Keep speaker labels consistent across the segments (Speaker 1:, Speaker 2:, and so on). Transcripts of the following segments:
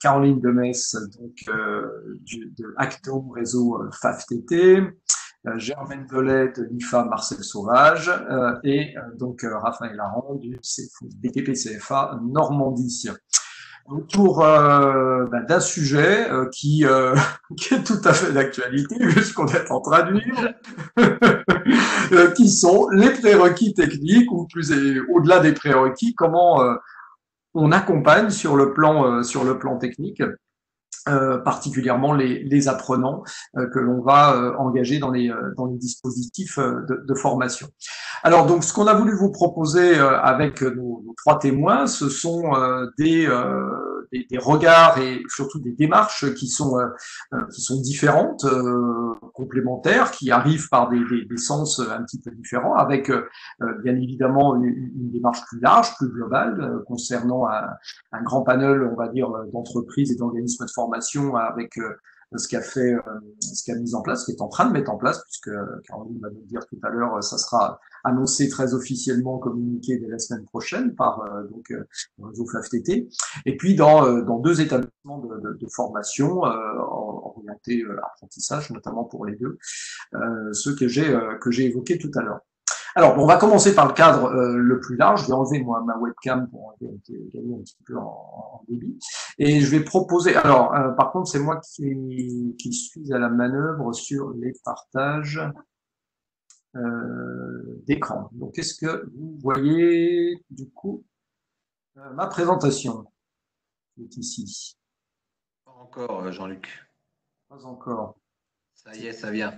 Speaker 1: Caroline Demess, donc de Acto Réseau FAFTT, Germaine Velay de l'IFA Marcel Sauvage et donc Raphaël Aran du BTP CFA Normandie. Autour d'un sujet qui est tout à fait d'actualité puisqu'on est en train de vivre, qui sont les prérequis techniques ou plus au-delà des prérequis, comment on accompagne sur le plan technique, particulièrement les apprenants que l'on va engager dans les dispositifs de formation. Alors donc ce qu'on a voulu vous proposer avec nos trois témoins, ce sont des regards et surtout des démarches qui sont différentes, complémentaires, qui arrivent par des sens un petit peu différents, avec bien évidemment une démarche plus large, plus globale, concernant un grand panel, on va dire, d'entreprises et d'organismes de formation avec ce qu'a mis en place, ce qui est en train de mettre en place, puisque Caroline va nous le dire tout à l'heure, ça sera annoncé très officiellement, communiqué dès la semaine prochaine par le réseau FAFTT. Et puis dans deux établissements de formation orientés apprentissage, notamment pour les deux, ceux que j'ai évoqués tout à l'heure. Alors, on va commencer par le cadre le plus large. Je vais enlever ma webcam pour gagner un petit peu en débit. Et je vais proposer. Alors, par contre, c'est moi qui suis à la manœuvre sur les partages d'écran. Donc, est-ce que vous voyez du coup ma présentation qui est ici?
Speaker 2: Pas encore, Jean-Luc.
Speaker 1: Pas encore.
Speaker 2: Ça y est, ça vient.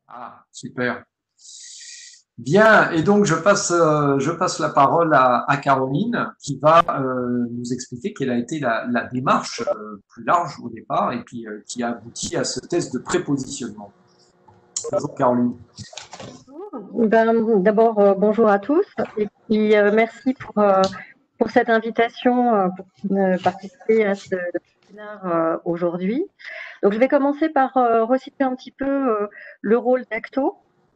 Speaker 1: Ah, super. Bien, et donc je passe la parole à Caroline qui va nous expliquer quelle a été la démarche plus large au départ et puis qui a abouti à ce test de prépositionnement. Bonjour Caroline.
Speaker 3: D'abord, bonjour à tous et puis merci pour cette invitation pour participer à ce webinaire aujourd'hui. Donc je vais commencer par resituer un petit peu le rôle d'Acto.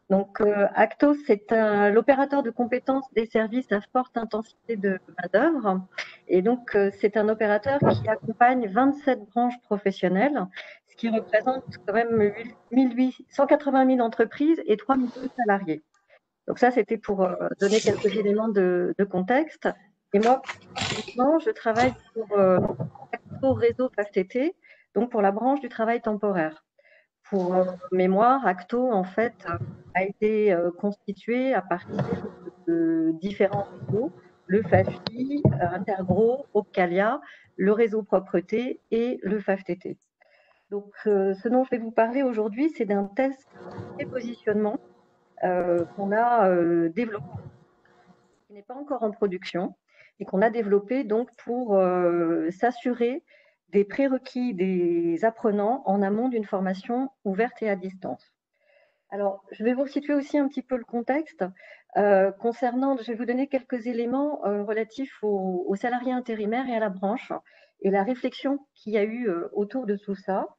Speaker 3: Donc, Acto, c'est l'opérateur de compétences des services à forte intensité de main-d'œuvre. Et donc, c'est un opérateur qui accompagne 27 branches professionnelles, ce qui représente quand même 180 000 entreprises et 3 millions de salariés. Donc, ça, c'était pour donner quelques éléments de contexte. Et moi, je travaille pour Acto Réseau FAFTT, donc pour la branche du travail temporaire. Pour mémoire, Acto, en fait, a été constitué à partir de différents réseaux, le FAFI, Intergro, Opcalia, le réseau Propreté et le FAFTT. Donc, ce dont je vais vous parler aujourd'hui, c'est d'un test de prépositionnement qu'on a développé, qui n'est pas encore en production, et qu'on a développé donc pour s'assurer des prérequis des apprenants en amont d'une formation ouverte et à distance. Alors, je vais vous situer aussi un petit peu le contexte concernant, je vais vous donner quelques éléments relatifs aux salariés intérimaires et à la branche et la réflexion qu'il y a eu autour de tout ça.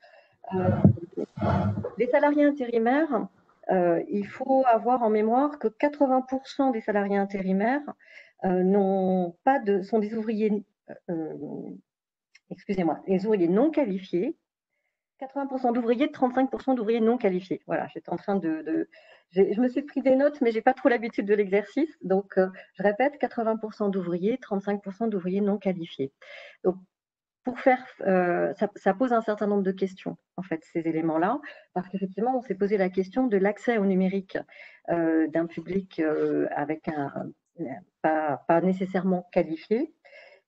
Speaker 3: Les salariés intérimaires, il faut avoir en mémoire que 80% des salariés intérimaires sont des ouvriers les ouvriers non qualifiés, 80% d'ouvriers, 35% d'ouvriers non qualifiés. Voilà, j'étais en train je me suis pris des notes, mais j'ai pas trop l'habitude de l'exercice. Donc, je répète, 80% d'ouvriers, 35% d'ouvriers non qualifiés. Donc, pour faire, ça pose un certain nombre de questions, en fait, ces éléments-là, parce qu'effectivement, on s'est posé la question de l'accès au numérique d'un public avec pas nécessairement qualifié,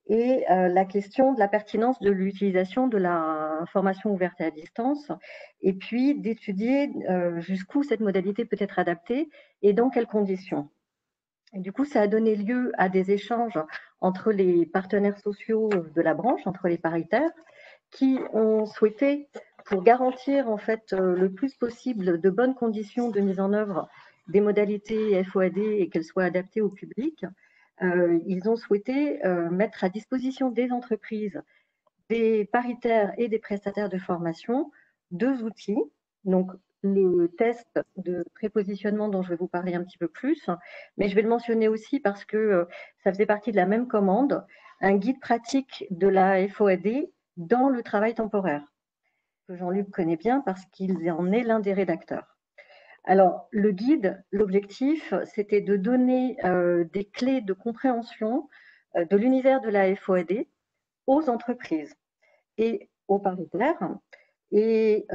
Speaker 3: et la question de la pertinence de l'utilisation de la formation ouverte et à distance, et puis d'étudier jusqu'où cette modalité peut être adaptée et dans quelles conditions. Et du coup, ça a donné lieu à des échanges entre les partenaires sociaux de la branche, entre les paritaires, qui ont souhaité, pour garantir en fait le plus possible de bonnes conditions de mise en œuvre des modalités FOAD et qu'elles soient adaptées au public, ils ont souhaité mettre à disposition des entreprises, des paritaires et des prestataires de formation deux outils. Donc, le test de prépositionnement dont je vais vous parler un petit peu plus, mais je vais le mentionner aussi parce que ça faisait partie de la même commande, un guide pratique de la FOAD dans le travail temporaire, que Jean-Luc connaît bien parce qu'il en est l'un des rédacteurs. Alors, le guide, l'objectif, c'était de donner des clés de compréhension de l'univers de la FOAD aux entreprises et aux paritaires, mais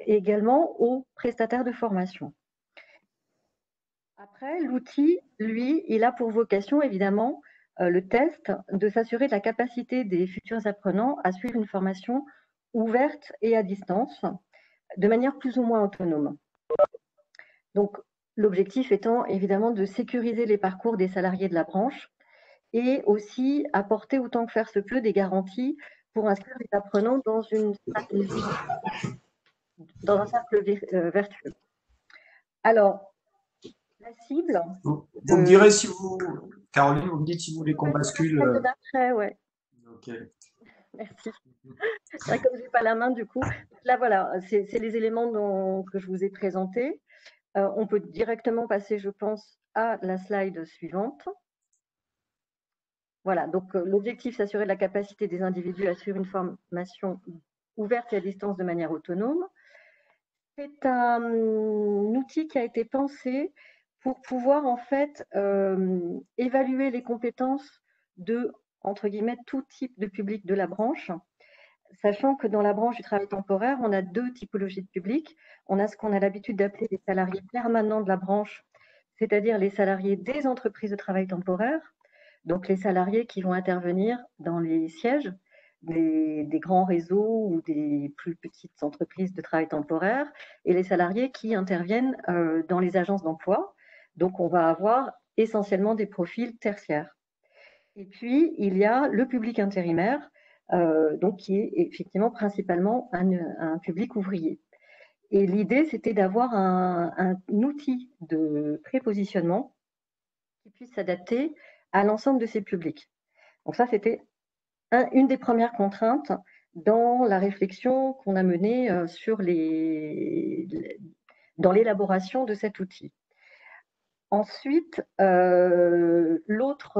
Speaker 3: également aux prestataires de formation. Après, l'outil, lui, il a pour vocation, évidemment, le test, de s'assurer de la capacité des futurs apprenants à suivre une formation ouverte et à distance, de manière plus ou moins autonome. Donc, l'objectif étant évidemment de sécuriser les parcours des salariés de la branche et aussi apporter autant que faire se peut des garanties pour inscrire les apprenants dans un cercle vertueux. Alors, la cible.
Speaker 1: Vous me direz si vous, Caroline, vous me dites si vous voulez qu'on bascule.
Speaker 3: D'après, ouais.
Speaker 1: Ok.
Speaker 3: Merci. Comme je n'ai pas la main, du coup, là voilà, c'est les éléments que je vous ai présentés. On peut directement passer, je pense, à la slide suivante. Voilà, donc l'objectif, c'est s'assurer de la capacité des individus à suivre une formation ouverte et à distance de manière autonome. C'est un outil qui a été pensé pour pouvoir en fait évaluer les compétences de, entre guillemets, tout type de public de la branche, sachant que dans la branche du travail temporaire, on a deux typologies de publics. On a ce qu'on a l'habitude d'appeler les salariés permanents de la branche, c'est-à-dire les salariés des entreprises de travail temporaire, donc les salariés qui vont intervenir dans les sièges des grands réseaux ou des plus petites entreprises de travail temporaire, et les salariés qui interviennent dans les agences d'emploi. Donc on va avoir essentiellement des profils tertiaires. Et puis il y a le public intérimaire, donc qui est effectivement principalement un public ouvrier. Et l'idée, c'était d'avoir un outil de prépositionnement qui puisse s'adapter à l'ensemble de ces publics. Donc ça, c'était une des premières contraintes dans la réflexion qu'on a menée dans l'élaboration de cet outil. Ensuite, l'autre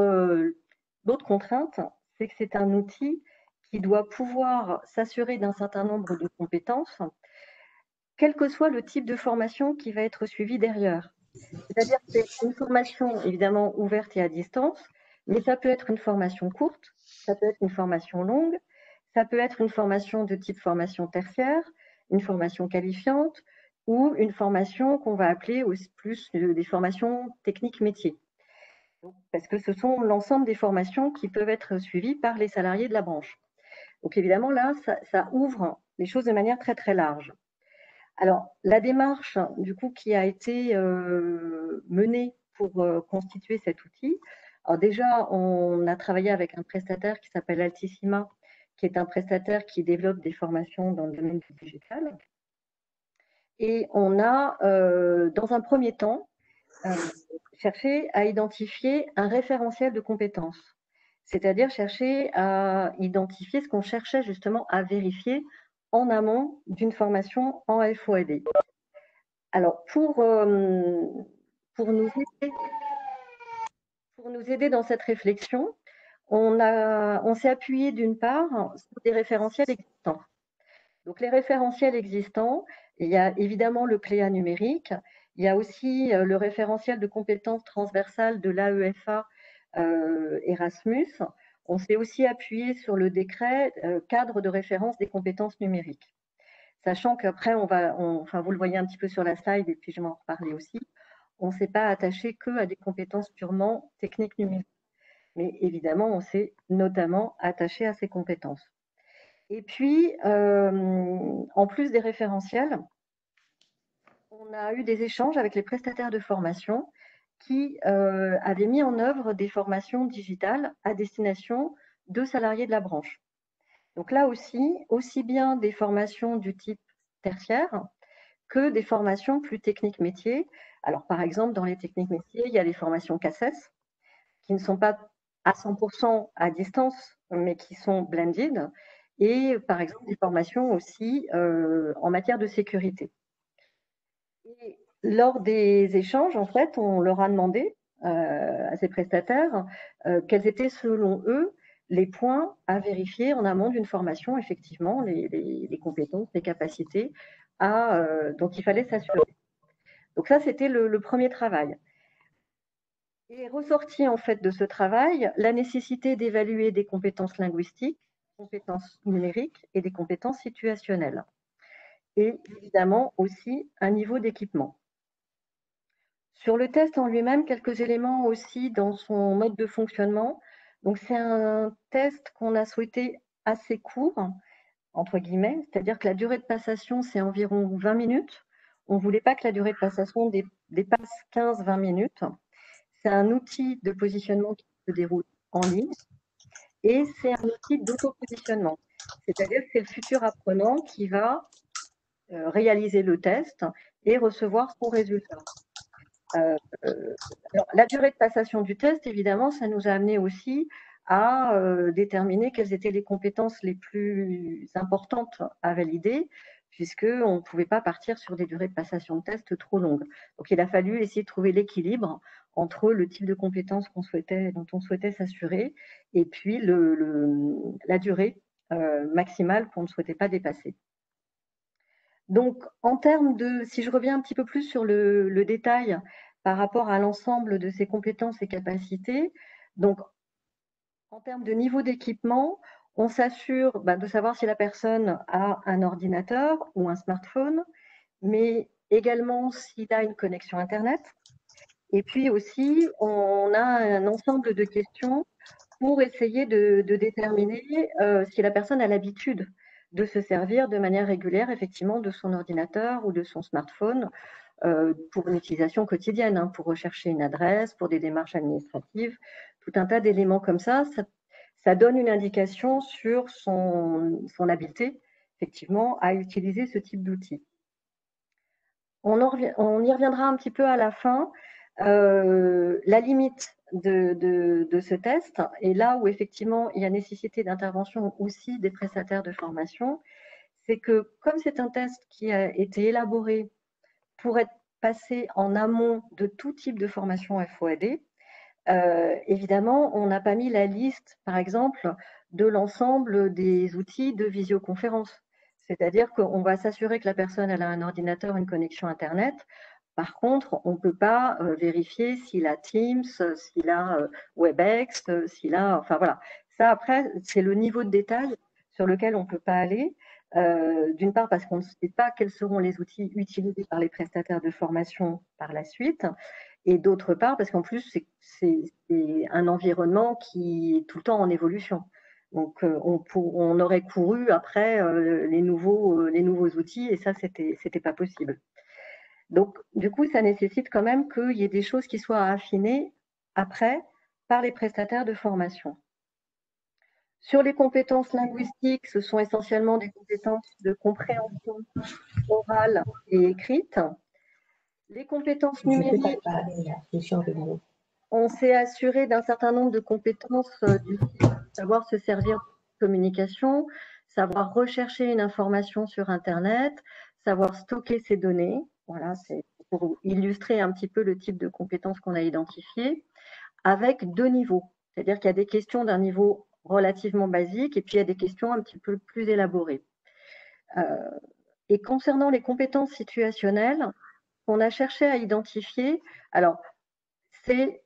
Speaker 3: contrainte, c'est que c'est un outil qui doit pouvoir s'assurer d'un certain nombre de compétences, quel que soit le type de formation qui va être suivi derrière. C'est-à-dire que c'est une formation évidemment ouverte et à distance, mais ça peut être une formation courte, ça peut être une formation longue, ça peut être une formation de type formation tertiaire, une formation qualifiante ou une formation qu'on va appeler aussi plus des formations techniques métiers. Parce que ce sont l'ensemble des formations qui peuvent être suivies par les salariés de la branche. Donc évidemment là, ça ouvre les choses de manière très très large. Alors, la démarche, du coup, qui a été menée pour constituer cet outil, alors déjà, on a travaillé avec un prestataire qui s'appelle Altissima, qui est un prestataire qui développe des formations dans le domaine du digital. Et on a, dans un premier temps, cherché à identifier un référentiel de compétences, c'est-à-dire chercher à identifier ce qu'on cherchait justement à vérifier en amont d'une formation en FOAD. Alors, pour nous aider dans cette réflexion, on s'est appuyé d'une part sur des référentiels existants. Donc, les référentiels existants, il y a évidemment le CLEA numérique, il y a aussi le référentiel de compétences transversales de l'AEFA Erasmus. On s'est aussi appuyé sur le décret cadre de référence des compétences numériques. Sachant qu'après, vous le voyez un petit peu sur la slide, et puis je vais en reparler aussi, on ne s'est pas attaché qu'à des compétences purement techniques numériques. Mais évidemment, on s'est notamment attaché à ces compétences. Et puis, en plus des référentiels, on a eu des échanges avec les prestataires de formation qui avaient mis en œuvre des formations digitales à destination de salariés de la branche. Donc là aussi bien des formations du type tertiaire que des formations plus techniques métiers. Alors par exemple, dans les techniques métiers, il y a les formations CACES qui ne sont pas à 100% à distance, mais qui sont blended, et par exemple des formations aussi en matière de sécurité. Et lors des échanges, en fait, on leur a demandé à ces prestataires quelles étaient selon eux les points à vérifier en amont d'une formation, effectivement, les compétences, les capacités dont il fallait s'assurer. Donc ça, c'était le premier travail. Et est ressorti en fait de ce travail la nécessité d'évaluer des compétences linguistiques, des compétences numériques et des compétences situationnelles. Et évidemment aussi un niveau d'équipement. Sur le test en lui-même, quelques éléments aussi dans son mode de fonctionnement. Donc c'est un test qu'on a souhaité assez court, entre guillemets, c'est-à-dire que la durée de passation, c'est environ 20 minutes. On ne voulait pas que la durée de passation dépasse 15-20 minutes. C'est un outil de positionnement qui se déroule en ligne et c'est un outil d'auto-positionnement. C'est-à-dire que c'est le futur apprenant qui va réaliser le test et recevoir son résultat. Alors, la durée de passation du test, évidemment, ça nous a amené aussi à déterminer quelles étaient les compétences les plus importantes à valider, puisqu'on ne pouvait pas partir sur des durées de passation de test trop longues. Donc, il a fallu essayer de trouver l'équilibre entre le type de compétences dont on souhaitait s'assurer et puis la durée maximale qu'on ne souhaitait pas dépasser. Donc, en termes si je reviens un petit peu plus sur le détail par rapport à l'ensemble de ces compétences et capacités, donc en termes de niveau d'équipement, on s'assure de savoir si la personne a un ordinateur ou un smartphone, mais également s'il a une connexion Internet. Et puis aussi, on a un ensemble de questions pour essayer de déterminer si la personne a l'habitude de se servir de manière régulière, effectivement, de son ordinateur ou de son smartphone pour une utilisation quotidienne, hein, pour rechercher une adresse, pour des démarches administratives, tout un tas d'éléments comme ça. Ça donne une indication sur son habileté, effectivement, à utiliser ce type d'outil. On y reviendra un petit peu à la fin. La limite de ce test, et là où effectivement il y a nécessité d'intervention aussi des prestataires de formation, c'est que comme c'est un test qui a été élaboré pour être passé en amont de tout type de formation FOAD, évidemment, on n'a pas mis la liste, par exemple, de l'ensemble des outils de visioconférence. C'est-à-dire qu'on va s'assurer que la personne elle a un ordinateur, une connexion Internet. Par contre, on ne peut pas vérifier s'il a Teams, s'il a WebEx, s'il a... Enfin voilà. Ça, après, c'est le niveau de détail sur lequel on ne peut pas aller. D'une part parce qu'on ne sait pas quels seront les outils utilisés par les prestataires de formation par la suite. Et d'autre part parce qu'en plus, c'est un environnement qui est tout le temps en évolution. Donc, on aurait couru après les nouveaux outils et ça, c'était pas possible. Donc, du coup, ça nécessite quand même qu'il y ait des choses qui soient affinées après par les prestataires de formation. Sur les compétences linguistiques, ce sont essentiellement des compétences de compréhension orale et écrite. Les compétences numériques, on s'est assuré d'un certain nombre de compétences du type savoir se servir de communication, savoir rechercher une information sur Internet, savoir stocker ses données. Voilà, c'est pour illustrer un petit peu le type de compétences qu'on a identifiées, avec deux niveaux. C'est-à-dire qu'il y a des questions d'un niveau relativement basique et puis il y a des questions un petit peu plus élaborées. Et concernant les compétences situationnelles, on a cherché à identifier, alors c'est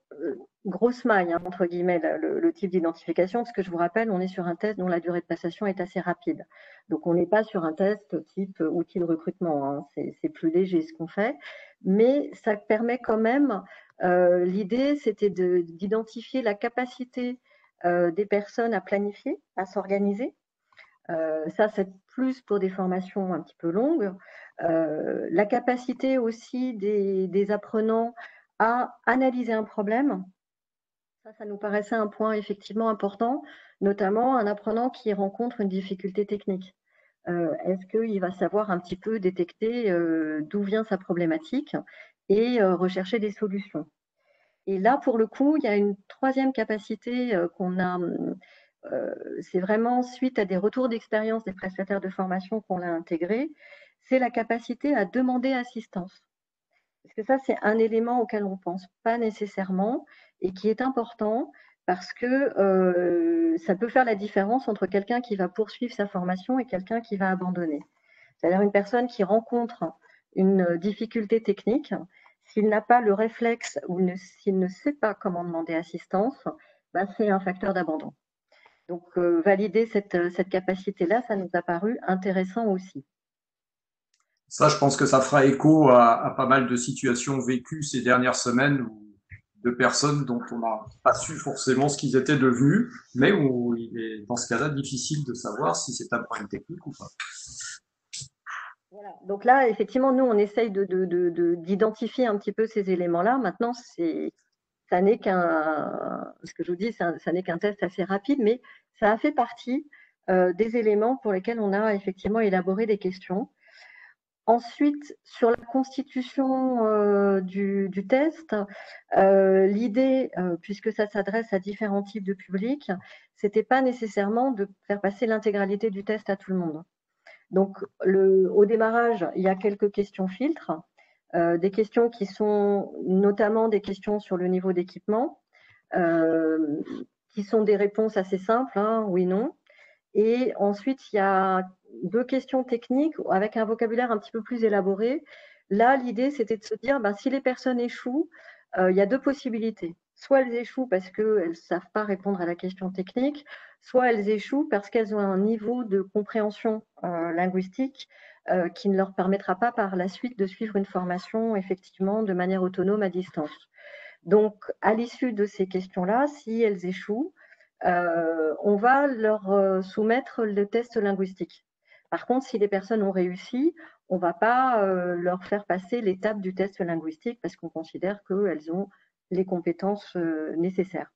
Speaker 3: grosse maille, hein, entre guillemets, le type d'identification, parce que je vous rappelle, on est sur un test dont la durée de passation est assez rapide. Donc, on n'est pas sur un test type outil de recrutement, hein, c'est plus léger ce qu'on fait, mais ça permet quand même, l'idée, c'était d'identifier la capacité des personnes à planifier, à s'organiser. Ça, c'est plus pour des formations un petit peu longues. La capacité aussi des apprenants à analyser un problème. Ça nous paraissait un point effectivement important, notamment un apprenant qui rencontre une difficulté technique. Est-ce qu'il va savoir un petit peu détecter d'où vient sa problématique et rechercher des solutions? Et là, pour le coup, il y a une troisième capacité qu'on a, c'est vraiment suite à des retours d'expérience des prestataires de formation qu'on l'a intégré, c'est la capacité à demander assistance. Parce que ça, c'est un élément auquel on ne pense pas nécessairement et qui est important parce que ça peut faire la différence entre quelqu'un qui va poursuivre sa formation et quelqu'un qui va abandonner. C'est-à-dire une personne qui rencontre une difficulté technique, s'il n'a pas le réflexe ou s'il ne sait pas comment demander assistance, ben, c'est un facteur d'abandon. Donc, valider cette capacité-là, ça nous a paru intéressant aussi.
Speaker 1: Ça, je pense que ça fera écho à pas mal de situations vécues ces dernières semaines de personnes dont on n'a pas su forcément ce qu'ils étaient devenus, mais où il est dans ce cas-là difficile de savoir si c'est un problème technique ou pas.
Speaker 3: Voilà. Donc là, effectivement, nous, on essaye d'identifier un petit peu ces éléments-là. Maintenant, ça n'est qu'un, ce que je vous dis, ça n'est qu'un test assez rapide, mais ça a fait partie des éléments pour lesquels on a effectivement élaboré des questions. Ensuite, sur la constitution du test, l'idée, puisque ça s'adresse à différents types de publics, c'était pas nécessairement de faire passer l'intégralité du test à tout le monde. Donc, au démarrage, il y a quelques questions filtres, des questions qui sont notamment des questions sur le niveau d'équipement, qui sont des réponses assez simples, hein, oui, non. Et ensuite, il y a 2 questions techniques avec un vocabulaire un petit peu plus élaboré. Là, l'idée, c'était de se dire, ben, si les personnes échouent, il y a 2 possibilités. Soit elles échouent parce qu'elles ne savent pas répondre à la question technique, soit elles échouent parce qu'elles ont un niveau de compréhension linguistique qui ne leur permettra pas par la suite de suivre une formation effectivement de manière autonome à distance. Donc, à l'issue de ces questions-là, si elles échouent, on va leur soumettre le test linguistique. Par contre, si les personnes ont réussi, on ne va pas leur faire passer l'étape du test linguistique parce qu'on considère qu'elles ont les compétences nécessaires.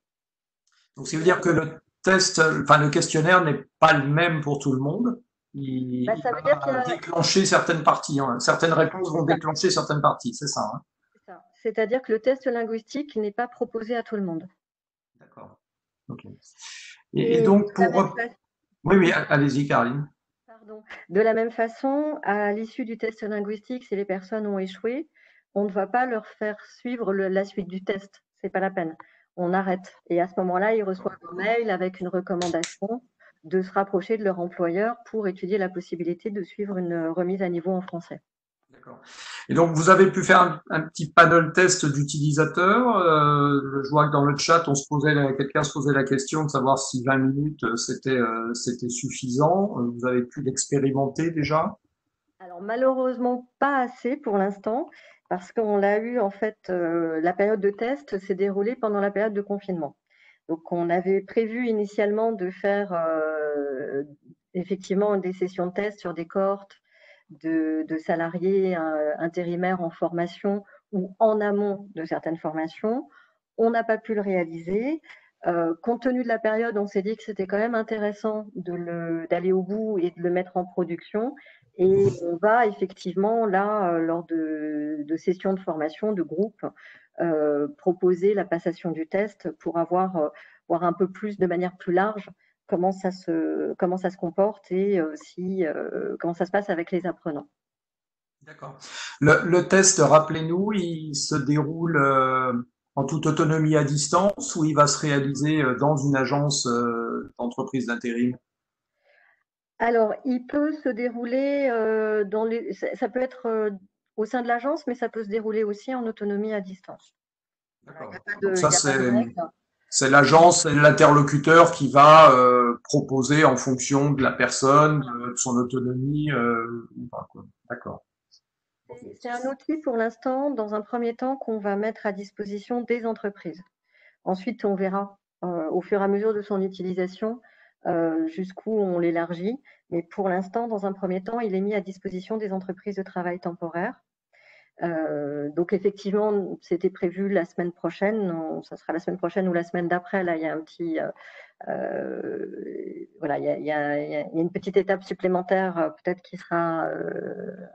Speaker 1: Donc, ça veut dire que le test, enfin, le questionnaire n'est pas le même pour tout le monde. Il
Speaker 3: Ça veut dire qu'il y
Speaker 1: va
Speaker 3: a...
Speaker 1: déclencher certaines parties, hein. Certaines réponses vont déclencher certaines parties, c'est ça, hein.
Speaker 3: C'est-à-dire que le test linguistique n'est pas proposé à tout le monde.
Speaker 1: D'accord. Ok. Et donc, Oui, oui, allez-y, Caroline.
Speaker 3: Pardon. De la même façon, à l'issue du test linguistique, si les personnes ont échoué, on ne va pas leur faire suivre la suite du test. C'est pas la peine. On arrête. Et à ce moment-là, ils reçoivent un mail avec une recommandation de se rapprocher de leur employeur pour étudier la possibilité de suivre une remise à niveau en français.
Speaker 1: D'accord. Et donc, vous avez pu faire un petit panel test d'utilisateurs. Je vois que dans le chat, quelqu'un se posait la question de savoir si 20 minutes c'était suffisant. Vous avez pu l'expérimenter déjà?
Speaker 3: Alors malheureusement pas assez pour l'instant parce qu'on l'a eu en fait, la période de test s'est déroulée pendant la période de confinement. Donc on avait prévu initialement de faire effectivement des sessions de test sur des cohortes de salariés intérimaires en formation ou en amont de certaines formations. On n'a pas pu le réaliser. Compte tenu de la période, on s'est dit que c'était quand même intéressant d'aller au bout et de le mettre en production. Et on va effectivement, là, lors de sessions de formation, de groupe, proposer la passation du test pour voir un peu plus, de manière plus large, comment ça se comporte et comment ça se passe avec les apprenants.
Speaker 1: D'accord. Le test, rappelez-nous, il se déroule en toute autonomie à distance ou il va se réaliser dans une agence d'entreprise d'intérim?
Speaker 3: Alors, il peut se dérouler ça peut être au sein de l'agence, mais ça peut se dérouler aussi en autonomie à distance.
Speaker 1: D'accord.
Speaker 3: Il
Speaker 1: Donc
Speaker 3: n'y
Speaker 1: ça,
Speaker 3: a pas de règle.
Speaker 1: c'est l'agence, c'est l'interlocuteur qui va proposer en fonction de la personne, de son autonomie. Ou pas, quoi. D'accord.
Speaker 3: C'est un outil pour l'instant, dans un premier temps, qu'on va mettre à disposition des entreprises. Ensuite, on verra au fur et à mesure de son utilisation jusqu'où on l'élargit. Mais pour l'instant, dans un premier temps, il est mis à disposition des entreprises de travail temporaire. Donc effectivement, c'était prévu la semaine prochaine. Ça sera la semaine prochaine ou la semaine d'après. Là, il y a un petit, voilà, il y a une petite étape supplémentaire peut-être qui sera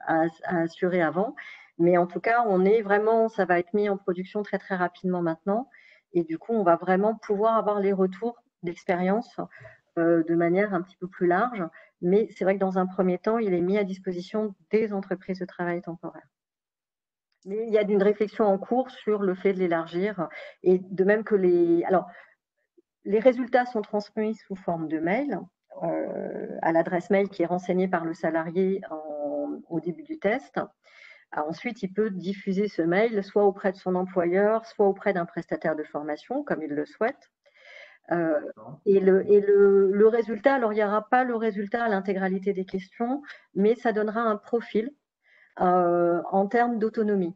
Speaker 3: à assurer avant. Mais en tout cas, ça va être mis en production très très rapidement maintenant. Et du coup, on va vraiment pouvoir avoir les retours d'expérience de manière un petit peu plus large. Mais c'est vrai que dans un premier temps, il est mis à disposition des entreprises de travail temporaire. Mais il y a une réflexion en cours sur le fait de l'élargir et de même que alors, les résultats sont transmis sous forme de mail à l'adresse mail qui est renseignée par le salarié au début du test. Ensuite, il peut diffuser ce mail soit auprès de son employeur, soit auprès d'un prestataire de formation, comme il le souhaite. Et le résultat, alors il n'y aura pas le résultat à l'intégralité des questions, mais ça donnera un profil en termes d'autonomie.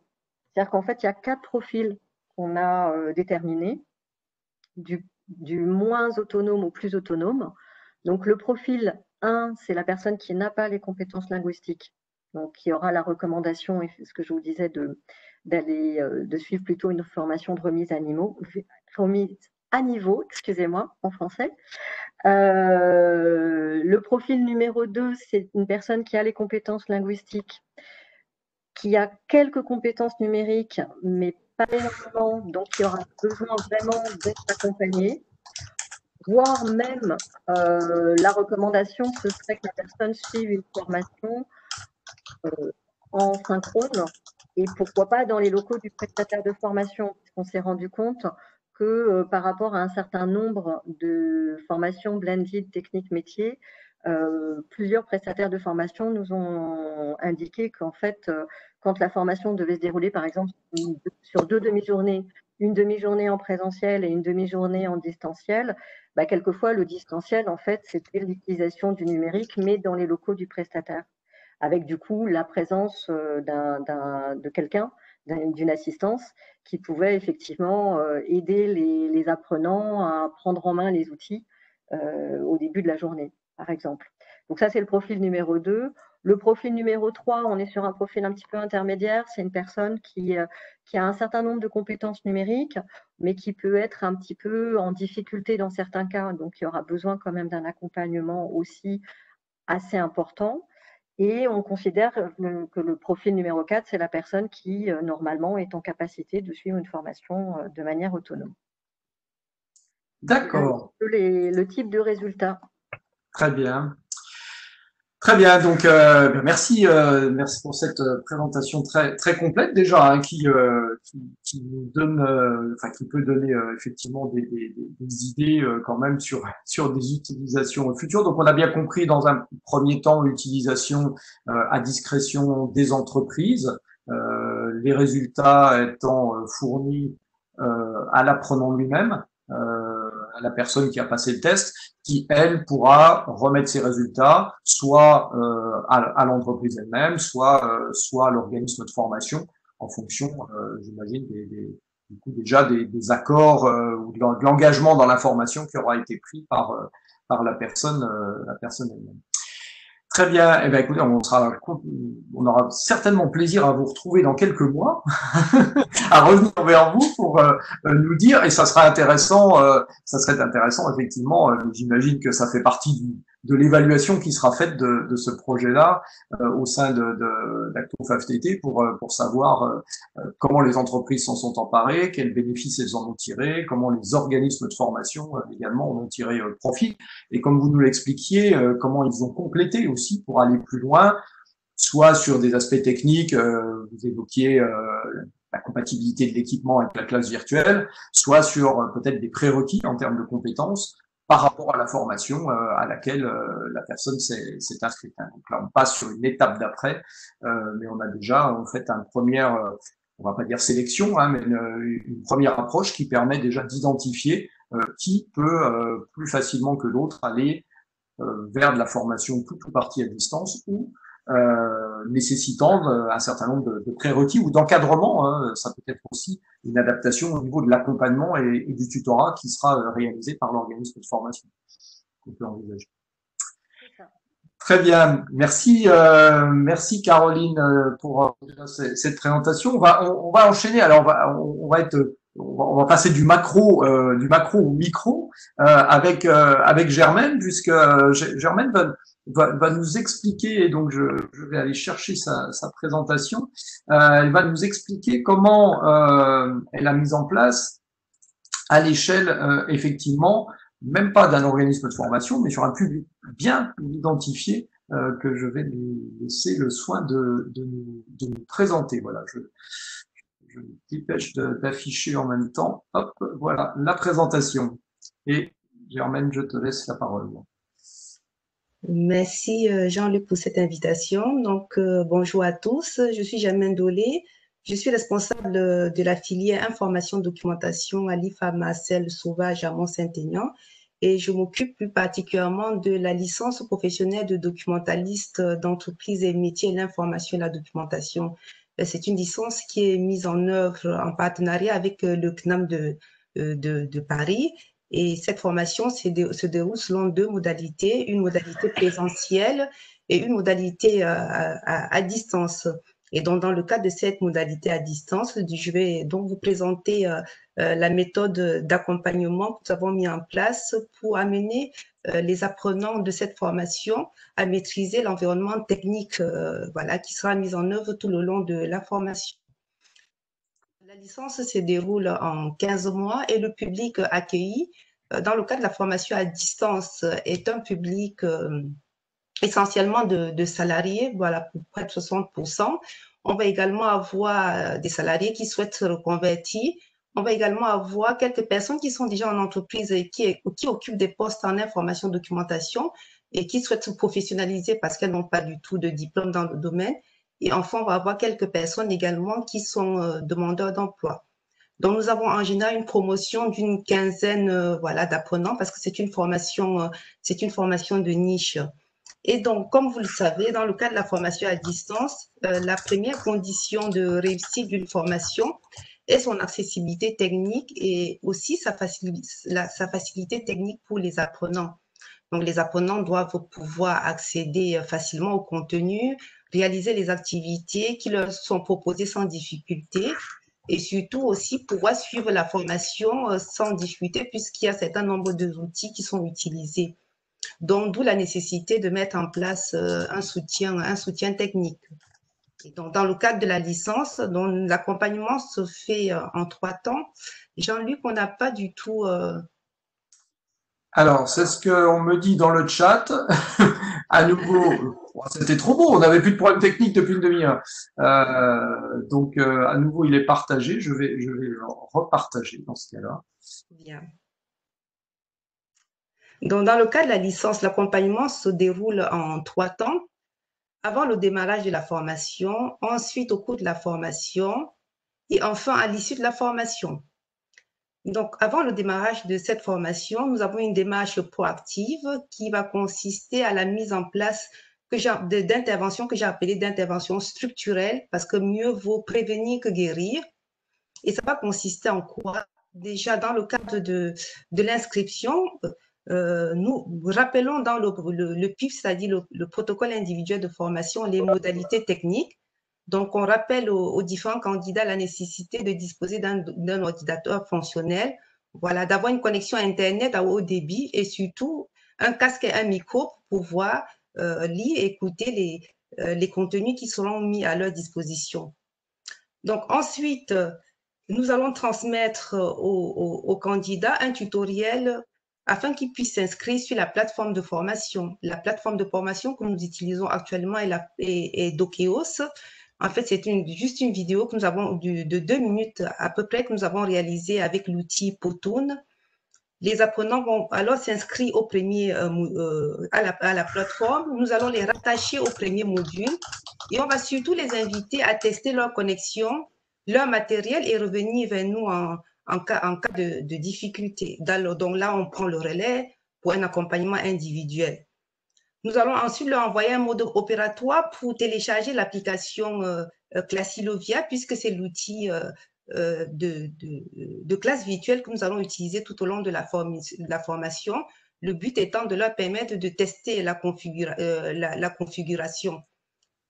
Speaker 3: C'est-à-dire qu'en fait, il y a 4 profils qu'on a déterminés, du moins autonome au plus autonome. Donc le profil 1, c'est la personne qui n'a pas les compétences linguistiques, donc qui aura la recommandation, et ce que je vous disais, de suivre plutôt une formation de remise à niveau, excusez-moi, en français. Le profil numéro 2, c'est une personne qui a les compétences linguistiques, qui a quelques compétences numériques, mais pas énormément, donc qui aura besoin vraiment d'être accompagnée. Voire même, la recommandation, ce serait que la personne suive une formation en synchrone et pourquoi pas dans les locaux du prestataire de formation. On s'est rendu compte que par rapport à un certain nombre de formations blended techniques métiers, plusieurs prestataires de formation nous ont indiqué qu'en fait, quand la formation devait se dérouler, par exemple, sur 2 demi-journées, une demi-journée en présentiel et une demi-journée en distanciel, quelquefois le distanciel, en fait, c'était l'utilisation du numérique, mais dans les locaux du prestataire, avec du coup la présence de quelqu'un, d'une assistance qui pouvait effectivement aider les apprenants à prendre en main les outils au début de la journée, par exemple. Donc ça, c'est le profil numéro 2. Le profil numéro 3, on est sur un profil un petit peu intermédiaire. C'est une personne qui a un certain nombre de compétences numériques, mais qui peut être un petit peu en difficulté dans certains cas. Donc, il y aura besoin quand même d'un accompagnement aussi assez important. Et on considère que le profil numéro 4, c'est la personne qui, normalement, est en capacité de suivre une formation de manière autonome.
Speaker 1: D'accord.
Speaker 3: Le type de résultat.
Speaker 1: Très bien. Très bien, donc merci pour cette présentation très complète déjà, hein, qui nous donne, enfin qui peut donner effectivement des idées quand même sur des utilisations futures. Donc on a bien compris dans un premier temps l'utilisation à discrétion des entreprises, les résultats étant fournis à l'apprenant lui-même, à la personne qui a passé le test, qui, elle, pourra remettre ses résultats soit à l'entreprise elle-même, soit à l'organisme de formation, en fonction, j'imagine, du coup, déjà des accords ou de l'engagement dans la formation qui aura été pris par la personne elle-même. Très bien. Eh bien, écoutez, on aura certainement plaisir à vous retrouver dans quelques mois, à revenir vers vous pour nous dire, et ça serait intéressant effectivement. J'imagine que ça fait partie de l'évaluation qui sera faite de ce projet-là au sein d'Acto-FAFTT pour savoir comment les entreprises s'en sont emparées, quels bénéfices elles en ont tirés, comment les organismes de formation également en ont tiré profit, et comme vous nous l'expliquiez, comment ils ont complété aussi pour aller plus loin, soit sur des aspects techniques, vous évoquiez la compatibilité de l'équipement avec la classe virtuelle, soit sur peut-être des prérequis en termes de compétences par rapport à la formation à laquelle la personne s'est inscrite. Donc là, on passe sur une étape d'après, mais on a déjà en fait une première, on va pas dire sélection, hein, mais une première approche qui permet déjà d'identifier qui peut plus facilement que d'autres aller vers de la formation toute ou partie à distance ou nécessitant un certain nombre de prérequis ou d'encadrement. Hein, ça peut être aussi une adaptation au niveau de l'accompagnement et du tutorat qui sera réalisé par l'organisme de formation qu'on peut envisager. Très bien, merci Caroline pour cette présentation. On va enchaîner. Alors on va passer du macro au micro avec Germaine, puisque Germaine va nous expliquer, et donc je vais aller chercher sa présentation. Elle va nous expliquer comment elle a mis en place à l'échelle effectivement même pas d'un organisme de formation, mais sur un public bien identifié que je vais lui laisser le soin de nous présenter. Voilà, je me dépêche d'afficher en même temps. Hop, voilà la présentation. Et Germaine, je te laisse la parole.
Speaker 4: Merci Jean-Luc pour cette invitation. Donc, bonjour à tous, je suis Germaine Dolé, je suis responsable de la filière information documentation à l'IFA Marcel Sauvage à Mont-Saint-Aignan et je m'occupe plus particulièrement de la licence professionnelle de documentaliste d'entreprise et métier de l'information et la documentation. C'est une licence qui est mise en œuvre en partenariat avec le CNAM de Paris. Et cette formation se déroule selon deux modalités, une modalité présentielle et une modalité à distance. Et donc, dans le cadre de cette modalité à distance, je vais donc vous présenter la méthode d'accompagnement que nous avons mis en place pour amener les apprenants de cette formation à maîtriser l'environnement technique voilà, qui sera mis en œuvre tout le long de la formation. La licence se déroule en 15 mois et le public accueilli dans le cadre de la formation à distance est un public essentiellement de salariés, voilà, pour près de 60%. On va également avoir des salariés qui souhaitent se reconvertir. On va également avoir quelques personnes qui sont déjà en entreprise et qui occupent des postes en information documentation et qui souhaitent se professionnaliser parce qu'elles n'ont pas du tout de diplôme dans le domaine. Et enfin, on va avoir quelques personnes également qui sont demandeurs d'emploi. Donc, nous avons en général une promotion d'une quinzaine voilà, d'apprenants parce que c'est une formation de niche. Et donc, comme vous le savez, dans le cadre de la formation à distance, la première condition de réussite d'une formation est son accessibilité technique et aussi sa facilité technique pour les apprenants. Donc, les apprenants doivent pouvoir accéder facilement au contenu, réaliser les activités qui leur sont proposées sans difficulté et surtout aussi pouvoir suivre la formation sans difficulté puisqu'il y a un certain nombre d'outils qui sont utilisés. Donc, d'où la nécessité de mettre en place un soutien technique. Et donc, dans le cadre de la licence, l'accompagnement se fait en 3 temps. Jean-Luc, on n'a pas du tout…
Speaker 1: Alors, c'est ce qu'on me dit dans le chat. À nouveau, c'était trop beau, on n'avait plus de problème technique depuis une demi-heure. Donc, à nouveau, il est partagé. Je vais repartager dans ce cas-là.
Speaker 4: Bien. Donc, dans le cas de la licence, l'accompagnement se déroule en 3 temps. Avant le démarrage de la formation, ensuite au cours de la formation et enfin à l'issue de la formation. Donc, avant le démarrage de cette formation, nous avons une démarche proactive qui va consister à la mise en place d'interventions que j'ai appelées d'interventions structurelles parce que mieux vaut prévenir que guérir. Et ça va consister en quoi? Déjà, dans le cadre de l'inscription, nous rappelons dans le PIF, c'est-à-dire le protocole individuel de formation, les modalités techniques. Donc, on rappelle aux différents candidats la nécessité de disposer d'un ordinateur fonctionnel, voilà, d'avoir une connexion Internet à haut débit et surtout un casque et un micro pour pouvoir lire et écouter les contenus qui seront mis à leur disposition. Donc, ensuite, nous allons transmettre aux candidats un tutoriel afin qu'ils puissent s'inscrire sur la plateforme de formation. La plateforme de formation que nous utilisons actuellement est Dokeos. En fait, c'est juste une vidéo que nous avons de 2 minutes à peu près que nous avons réalisée avec l'outil Powtoon. Les apprenants vont alors s'inscrire au premier à la plateforme. Nous allons les rattacher au premier module et on va surtout les inviter à tester leur connexion, leur matériel et revenir vers nous en cas de difficulté. Donc là, on prend le relais pour un accompagnement individuel. Nous allons ensuite leur envoyer un mode opératoire pour télécharger l'application Classilovia puisque c'est l'outil de classe virtuelle que nous allons utiliser tout au long de la formation. Le but étant de leur permettre de tester la configuration.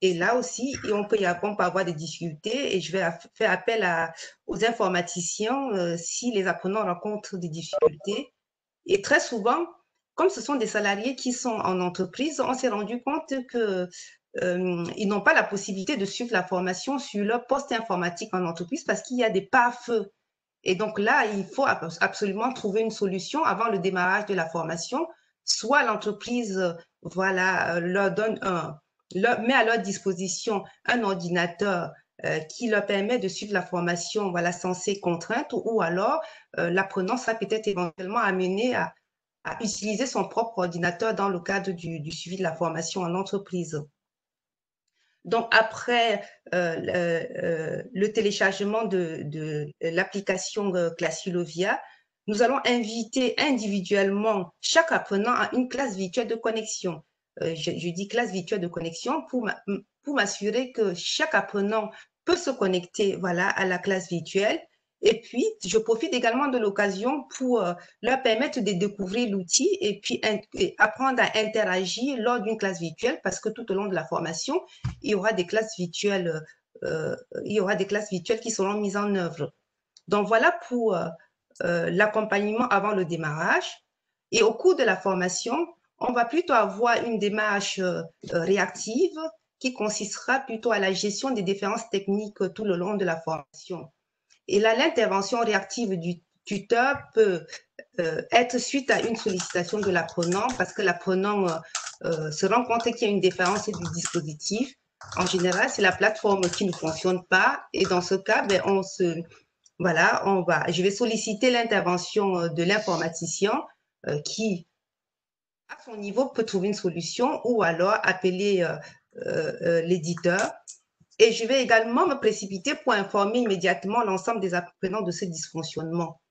Speaker 4: Et là aussi, on peut avoir des difficultés et je vais faire appel aux informaticiens si les apprenants rencontrent des difficultés. Et très souvent, comme ce sont des salariés qui sont en entreprise, on s'est rendu compte qu'ils n'ont pas la possibilité de suivre la formation sur leur poste informatique en entreprise parce qu'il y a des pare-feux. Et donc là, il faut absolument trouver une solution avant le démarrage de la formation. Soit l'entreprise voilà, met à leur disposition un ordinateur qui leur permet de suivre la formation voilà, sans ces contraintes, ou alors l'apprenant sera peut-être éventuellement amené à utiliser son propre ordinateur dans le cadre du suivi de la formation en entreprise. Donc, après le téléchargement de l'application Classilovia, nous allons inviter individuellement chaque apprenant à une classe virtuelle de connexion. Je dis classe virtuelle de connexion pour m'assurer que chaque apprenant peut se connecter, voilà, à la classe virtuelle. Et puis, je profite également de l'occasion pour leur permettre de découvrir l'outil et puis apprendre à interagir lors d'une classe virtuelle, parce que tout au long de la formation, il y aura des classes virtuelles, qui seront mises en œuvre. Donc, voilà pour l'accompagnement avant le démarrage. Et au cours de la formation, on va plutôt avoir une démarche réactive qui consistera plutôt à la gestion des différences techniques tout le long de la formation. Et là, l'intervention réactive du tuteur peut être suite à une sollicitation de l'apprenant, parce que l'apprenant se rend compte qu'il y a une défaillance du dispositif. En général, c'est la plateforme qui ne fonctionne pas. Et dans ce cas, ben, je vais solliciter l'intervention de l'informaticien qui, à son niveau, peut trouver une solution, ou alors appeler l'éditeur. Et je vais également me précipiter pour informer immédiatement l'ensemble des apprenants de ce dysfonctionnement.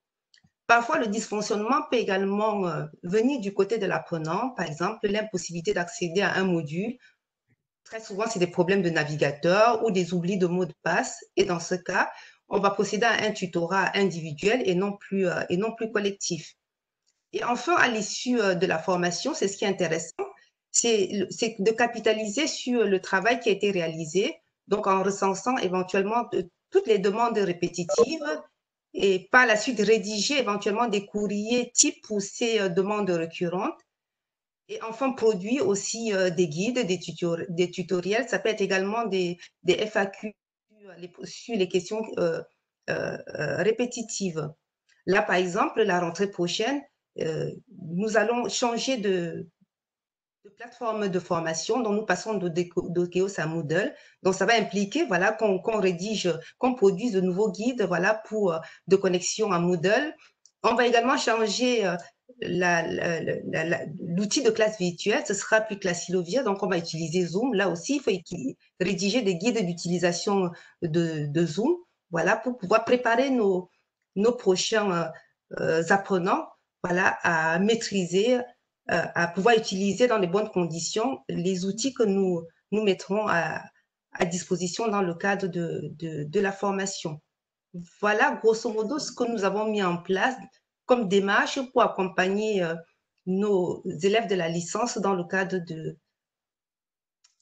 Speaker 4: Parfois, le dysfonctionnement peut également venir du côté de l'apprenant, par exemple, l'impossibilité d'accéder à un module. Très souvent, c'est des problèmes de navigateur ou des oublis de mots de passe. Et dans ce cas, on va procéder à un tutorat individuel et non plus collectif. Et enfin, à l'issue de la formation, c'est ce qui est intéressant, c'est de capitaliser sur le travail qui a été réalisé, donc en recensant éventuellement toutes les demandes répétitives et par la suite rédiger éventuellement des courriers types pour ces demandes récurrentes. Et enfin, produire aussi des guides, des tutoriels. Ça peut être également des FAQ sur les questions répétitives. Là, par exemple, la rentrée prochaine, nous allons changer de plateforme de formation, dont nous passons d'Okeos à Moodle. Donc, ça va impliquer, voilà, qu'on produise de nouveaux guides, voilà, pour de connexion à Moodle. On va également changer l'outil de classe virtuelle. Ce sera plus Classilovia, donc on va utiliser Zoom. Là aussi, il faut rédiger des guides d'utilisation de Zoom, voilà, pour pouvoir préparer nos prochains apprenants, voilà, à maîtriser, à pouvoir utiliser dans de bonnes conditions les outils que nous mettrons à disposition dans le cadre de la formation. Voilà, grosso modo, ce que nous avons mis en place comme démarche pour accompagner nos élèves de la licence dans le cadre de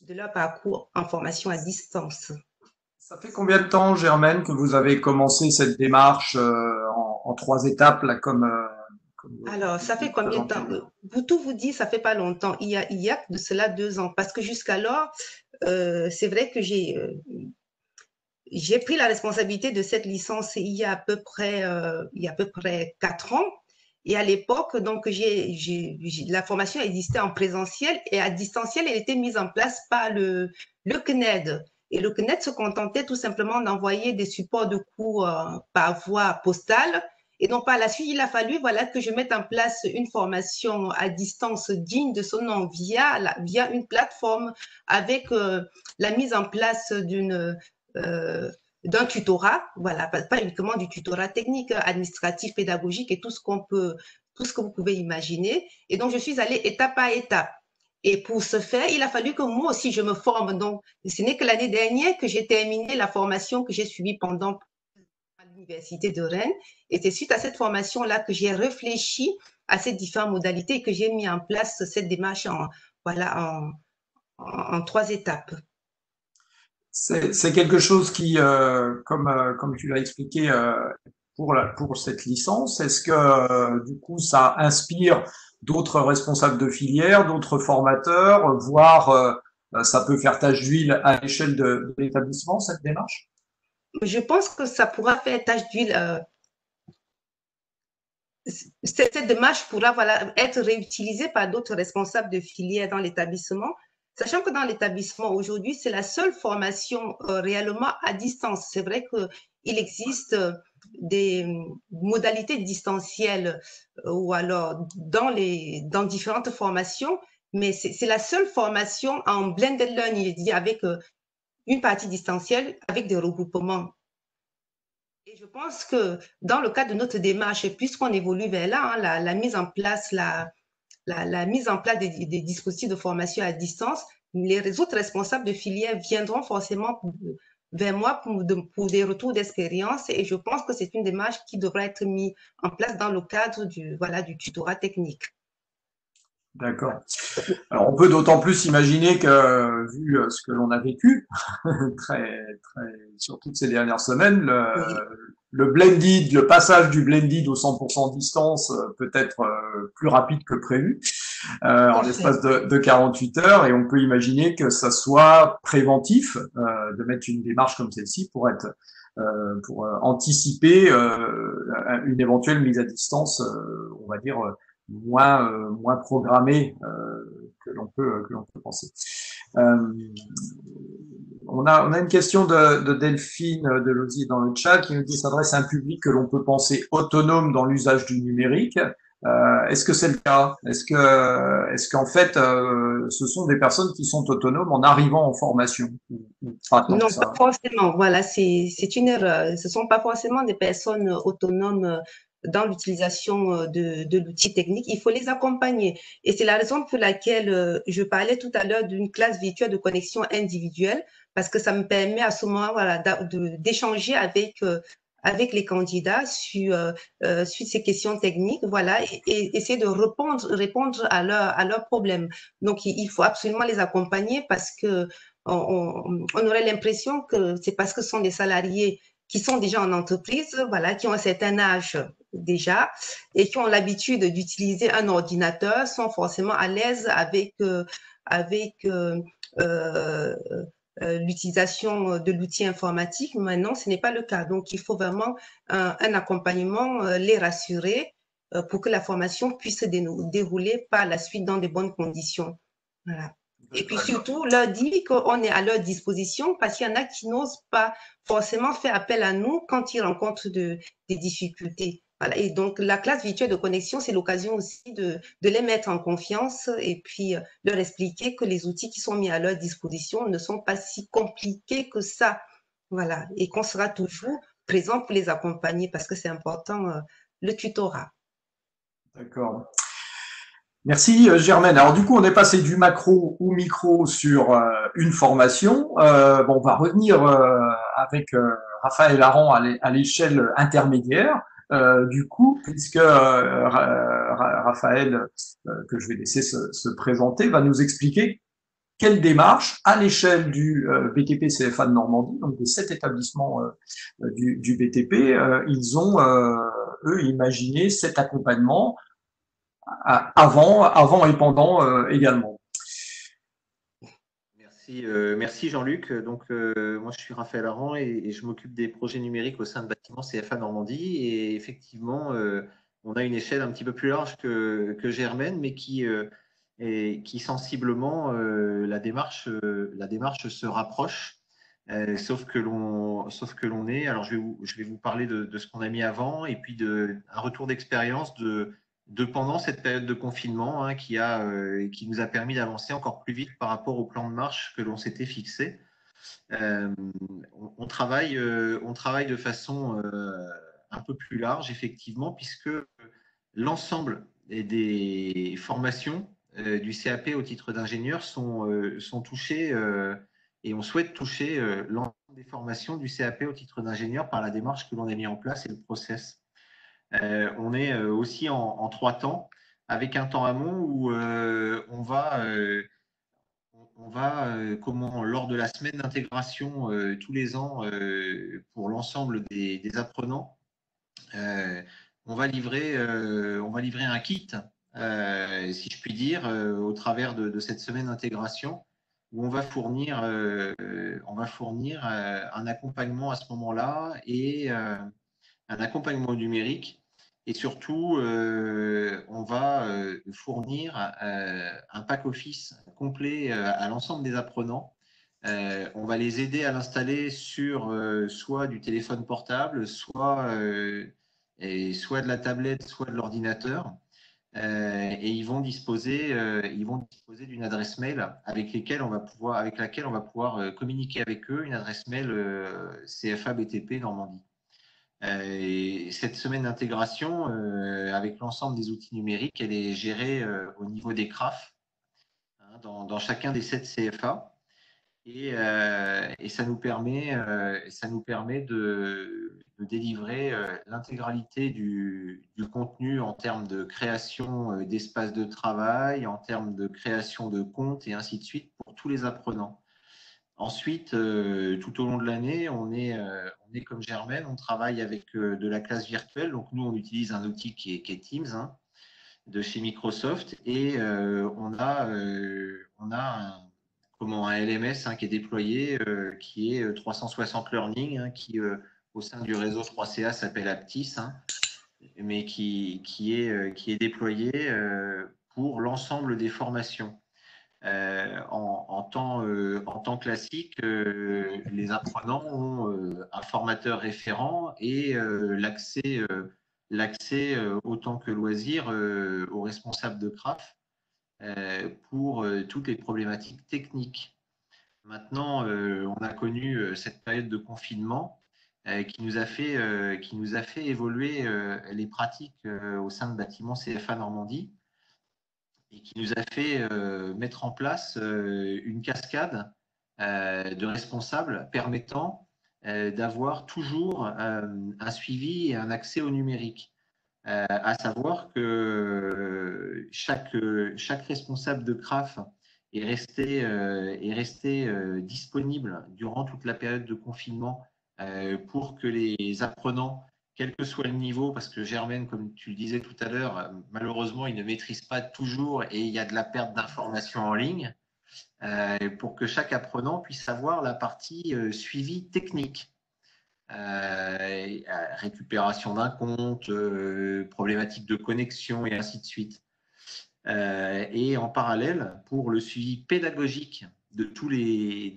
Speaker 4: leur parcours en formation à distance.
Speaker 1: Ça fait combien de temps, Germaine, que vous avez commencé cette démarche en 3 étapes, là,
Speaker 4: Alors, ça fait combien de temps? Pour tout vous dire, ça fait pas longtemps. Il y a de cela 2 ans, parce que jusqu'alors, c'est vrai que j'ai pris la responsabilité de cette licence il y a à peu près 4 ans. Et à l'époque, donc, la formation existait en présentiel, et à distanciel, elle était mise en place par le CNED. Et le CNED se contentait tout simplement d'envoyer des supports de cours par voie postale. Et donc, par la suite, il a fallu, voilà, que je mette en place une formation à distance digne de son nom via une plateforme, avec la mise en place d'un tutorat, voilà, pas uniquement du tutorat technique, administratif, pédagogique et tout ce que vous pouvez imaginer. Et donc, je suis allée étape par étape. Et pour ce faire, il a fallu que moi aussi je me forme. Donc, ce n'est que l'année dernière que j'ai terminé la formation que j'ai suivie pendant à l'université de Rennes. Et c'est suite à cette formation-là que j'ai réfléchi à ces différentes modalités et que j'ai mis en place cette démarche en 3 étapes.
Speaker 1: C'est quelque chose qui, comme tu l'as expliqué, pour cette licence, est-ce que du coup ça inspire d'autres responsables de filière, d'autres formateurs, voire ça peut faire tache d'huile à l'échelle de l'établissement, cette démarche?
Speaker 4: Je pense que ça pourra faire tache d'huile. Cette démarche pourra, voilà, être réutilisée par d'autres responsables de filière dans l'établissement, sachant que dans l'établissement aujourd'hui, c'est la seule formation réellement à distance. C'est vrai qu'il existe modalités distancielles ou alors dans différentes formations, mais c'est la seule formation en blended learning, avec une partie distancielle avec des regroupements. Et je pense que dans le cadre de notre démarche, puisqu'on évolue vers là, hein, la mise en place, la mise en place des dispositifs de formation à distance, les autres responsables de filière viendront forcément vers moi pour des retours d'expérience, et je pense que c'est une démarche qui devrait être mise en place dans le cadre du tutorat technique.
Speaker 1: D'accord. Alors, on peut d'autant plus imaginer que, vu ce que l'on a vécu, sur toutes ces dernières semaines, le blended, le passage du blended au 100% distance peut être plus rapide que prévu, en l'espace de 48 heures, et on peut imaginer que ça soit préventif, de mettre une démarche comme celle-ci pour anticiper une éventuelle mise à distance, on va dire, moins programmé que l'on peut penser. On a une question de Delphine Delosier dans le chat qui nous dit s'adresse à un public que l'on peut penser autonome dans l'usage du numérique. Est-ce que c'est le cas? Est-ce qu'en fait ce sont des personnes qui sont autonomes en arrivant en formation?
Speaker 4: Non, pas forcément. Voilà, c'est une erreur. Ce sont pas forcément des personnes autonomes dans l'utilisation de l'outil technique. Il faut les accompagner. Et c'est la raison pour laquelle je parlais tout à l'heure d'une classe virtuelle de connexion individuelle, parce que ça me permet à ce moment, voilà, d'échanger avec les candidats sur ces questions techniques, voilà, et essayer de répondre à leurs problèmes. Donc, il faut absolument les accompagner, parce que on aurait l'impression que c'est parce que ce sont des salariés qui sont déjà en entreprise, voilà, qui ont un certain âge déjà et qui ont l'habitude d'utiliser un ordinateur, sont forcément à l'aise avec l'utilisation de l'outil informatique. Maintenant, ce n'est pas le cas. Donc, il faut vraiment un accompagnement, les rassurer pour que la formation puisse se dérouler par la suite dans de bonnes conditions. Voilà. Et puis surtout, leur dire qu'on est à leur disposition, parce qu'il y en a qui n'osent pas forcément faire appel à nous quand ils rencontrent des difficultés. Voilà. Et donc, la classe virtuelle de connexion, c'est l'occasion aussi de les mettre en confiance et puis leur expliquer que les outils qui sont mis à leur disposition ne sont pas si compliqués que ça. Voilà. Et qu'on sera toujours présent pour les accompagner, parce que c'est important, le tutorat.
Speaker 1: D'accord. Merci Germaine. Alors du coup, on est passé du macro au micro sur une formation. On va revenir avec Raphaël Aran à l'échelle intermédiaire. Du coup, puisque Raphaël, que je vais laisser se présenter, va nous expliquer quelle démarche à l'échelle du BTP CFA de Normandie, donc des 7 établissements du BTP, ils ont eux imaginé cet accompagnement avant et pendant également.
Speaker 2: Merci Jean-Luc. Donc, moi, je suis Raphaël Aran et je m'occupe des projets numériques au sein de bâtiment CFA Normandie. Et effectivement, on a une échelle un petit peu plus large que Germaine, mais qui sensiblement, la démarche se rapproche. Sauf que l'on est. Alors, je vais vous parler de ce qu'on a mis avant et puis un retour d'expérience de pendant cette période de confinement, hein, qui nous a permis d'avancer encore plus vite par rapport au plan de marche que l'on s'était fixé. On travaille de façon un peu plus large, effectivement, puisque l'ensemble des formations du CAP au titre d'ingénieur sont touchées et on souhaite toucher l'ensemble des formations du CAP au titre d'ingénieur par la démarche que l'on a mis en place et le process. On est aussi en 3 temps, avec un temps amont où on va lors de la semaine d'intégration tous les ans pour l'ensemble des apprenants, on va livrer un kit, si je puis dire, au travers de cette semaine d'intégration, où on va fournir un accompagnement à ce moment-là et un accompagnement numérique. Et surtout, on va fournir un pack office complet à l'ensemble des apprenants On va les aider à l'installer sur soit du téléphone portable, soit de la tablette, soit de l'ordinateur. Et ils vont disposer d'une adresse mail avec laquelle on va pouvoir communiquer avec eux, une adresse mail CFA BTP Normandie. Et cette semaine d'intégration avec l'ensemble des outils numériques, elle est gérée au niveau des CRAF, hein, dans chacun des 7 CFA. Et ça nous permet de délivrer l'intégralité du contenu en termes de création d'espaces de travail, en termes de création de comptes et ainsi de suite pour tous les apprenants. Ensuite, tout au long de l'année, on est comme Germaine, on travaille avec de la classe virtuelle. Donc nous, on utilise un outil qui est Teams, hein, de chez Microsoft, et on a un LMS, hein, qui est déployé, qui est 360 Learning, hein, qui au sein du réseau 3CA s'appelle Aptis, hein, mais qui est déployé pour l'ensemble des formations. En temps classique, les apprenants ont un formateur référent et l'accès autant que loisir aux responsables de CRAF pour toutes les problématiques techniques. Maintenant, on a connu cette période de confinement qui nous a fait évoluer les pratiques au sein de bâtiments CFA Normandie, et qui nous a fait mettre en place une cascade de responsables permettant d'avoir toujours un suivi et un accès au numérique. À savoir que chaque responsable de CRAF est resté disponible durant toute la période de confinement pour que les apprenants, quel que soit le niveau, parce que Germaine, comme tu le disais tout à l'heure, malheureusement, ils ne maîtrisent pas toujours et il y a de la perte d'informations en ligne, pour que chaque apprenant puisse avoir la partie suivi technique. Récupération d'un compte, problématique de connexion et ainsi de suite. Et en parallèle, pour le suivi pédagogique de tous les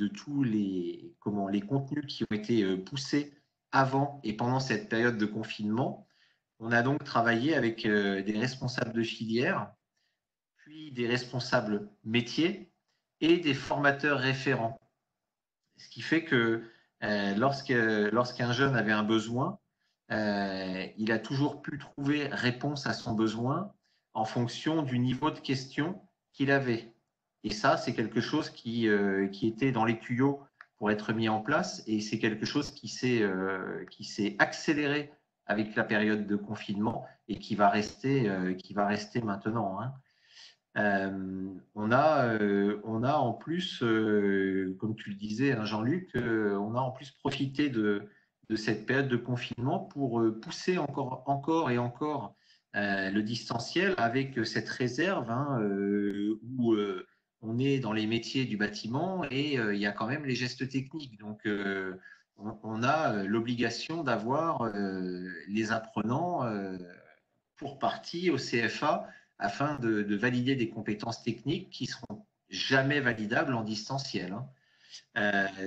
Speaker 2: contenus qui ont été poussés avant et pendant cette période de confinement, on a donc travaillé avec des responsables de filière, puis des responsables métiers et des formateurs référents. Ce qui fait que lorsqu'un jeune avait un besoin, il a toujours pu trouver réponse à son besoin en fonction du niveau de question qu'il avait. Et ça, c'est quelque chose qui était dans les tuyaux pour être mis en place, et c'est quelque chose qui s'est accéléré avec la période de confinement et qui va rester maintenant, hein. On a en plus, comme tu le disais, hein, Jean-Luc, on a en plus profité de cette période de confinement pour pousser encore et encore le distanciel avec cette réserve, hein, où on est dans les métiers du bâtiment et il y a quand même les gestes techniques. Donc, on a l'obligation d'avoir les apprenants pour partie au CFA afin de valider des compétences techniques qui ne seront jamais validables en distanciel, hein.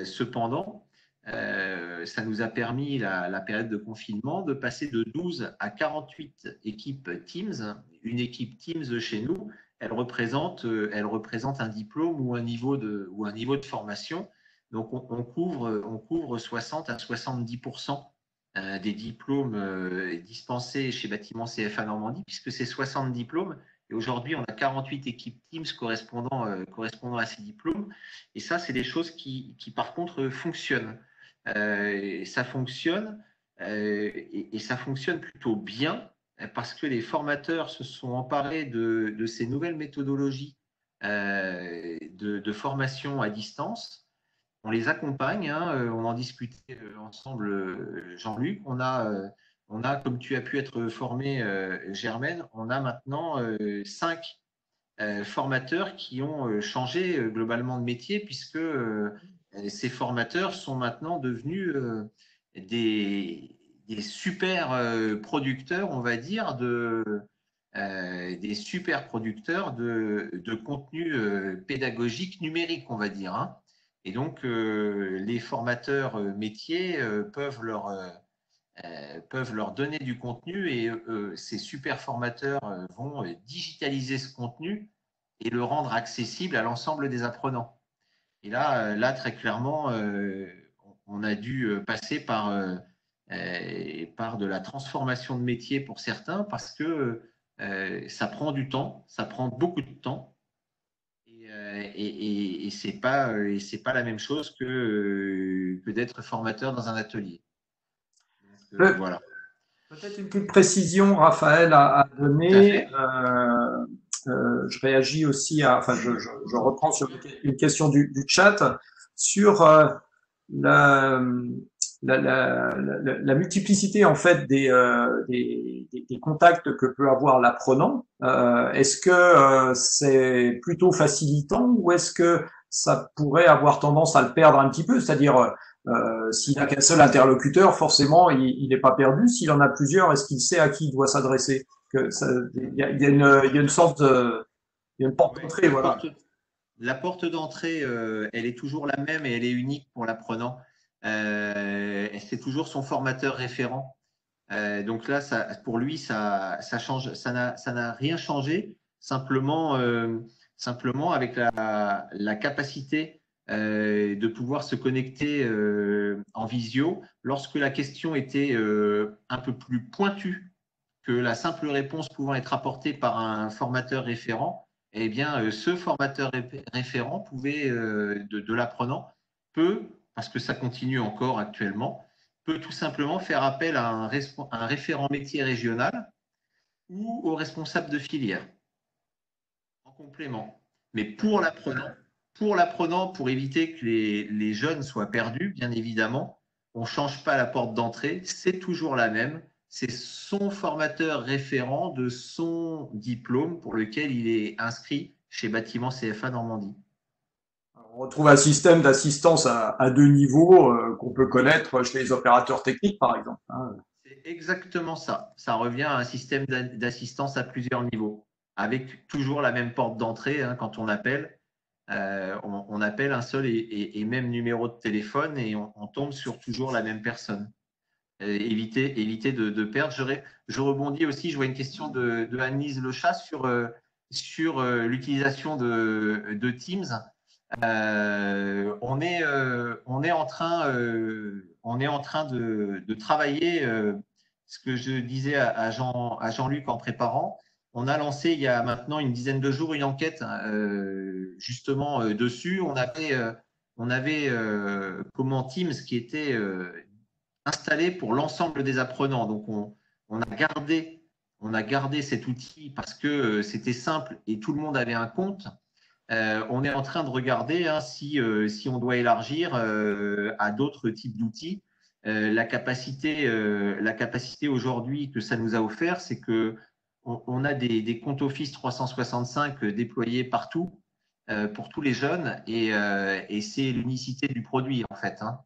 Speaker 2: Cependant, ça nous a permis, la période de confinement, de passer de 12 à 48 équipes Teams. Une équipe Teams chez nous, elle représente un diplôme ou un niveau de formation. Donc, on couvre 60 à 70% des diplômes dispensés chez Bâtiments CFA Normandie, puisque c'est 60 diplômes. Et aujourd'hui, on a 48 équipes Teams correspondant à ces diplômes. Et ça, c'est des choses qui par contre, fonctionnent. Ça fonctionne, et ça fonctionne plutôt bien, parce que les formateurs se sont emparés de ces nouvelles méthodologies de formation à distance. On les accompagne, hein, on en discutait ensemble, Jean-Luc. On a, comme tu as pu être formé, Germaine, on a maintenant 5 formateurs qui ont changé globalement de métier, puisque ces formateurs sont maintenant devenus des super producteurs, on va dire, des super producteurs de contenu pédagogique numérique, on va dire, hein. Et donc, les formateurs métiers peuvent leur donner du contenu et ces super formateurs vont digitaliser ce contenu et le rendre accessible à l'ensemble des apprenants. Et là très clairement, on a dû passer par de la transformation de métier pour certains parce que ça prend du temps, ça prend beaucoup de temps et c'est pas la même chose que d'être formateur dans un atelier. Donc, voilà.
Speaker 1: Peut-être une petite précision, Raphaël, à
Speaker 2: Tout à
Speaker 1: donner.
Speaker 2: fait.
Speaker 1: Je réagis aussi à, enfin, je reprends sur une question du chat sur la, la multiplicité en fait des contacts que peut avoir l'apprenant. Est-ce que c'est plutôt facilitant ou est-ce que ça pourrait avoir tendance à le perdre un petit peu? C'est-à-dire s'il n'a qu'un seul interlocuteur, forcément, il n'est pas perdu. S'il en a plusieurs, est-ce qu'il sait à qui il doit s'adresser? Il y a une sorte de, il y a une porte
Speaker 2: Oui,
Speaker 1: d'entrée, voilà.
Speaker 2: la porte d'entrée, elle est toujours la même et elle est unique pour l'apprenant. C'est toujours son formateur référent. Donc là, pour lui, ça change, ça n'a rien changé. Simplement avec la capacité de pouvoir se connecter en visio lorsque la question était un peu plus pointue que la simple réponse pouvant être apportée par un formateur référent. Eh bien, ce formateur référent pouvait, de l'apprenant, peut, parce que ça continue encore actuellement, peut tout simplement faire appel à un référent métier régional ou au responsable de filière en complément. Mais pour l'apprenant, pour éviter que les jeunes soient perdus, bien évidemment, on ne change pas la porte d'entrée, c'est toujours la même. C'est son formateur référent de son diplôme pour lequel il est inscrit chez Bâtiment CFA Normandie.
Speaker 1: On retrouve un système d'assistance à deux niveaux qu'on peut connaître chez les opérateurs techniques, par exemple. Hein.
Speaker 2: C'est exactement ça. Ça revient à un système d'assistance à plusieurs niveaux, avec toujours la même porte d'entrée hein, quand on appelle. On appelle un seul et même numéro de téléphone et on tombe sur toujours la même personne. Éviter de perdre. Je rebondis aussi, je vois une question de Anne-Lise Lechat sur l'utilisation de Teams. On est en train de travailler ce que je disais à Jean-Luc en préparant. On a lancé il y a maintenant une dizaine de jours une enquête justement dessus. On avait comment Teams qui était installé pour l'ensemble des apprenants. Donc on a gardé cet outil parce que c'était simple et tout le monde avait un compte. On est en train de regarder hein, si on doit élargir à d'autres types d'outils. La capacité aujourd'hui que ça nous a offert, c'est que on a des comptes Office 365 déployés partout pour tous les jeunes et c'est l'unicité du produit en fait. Hein.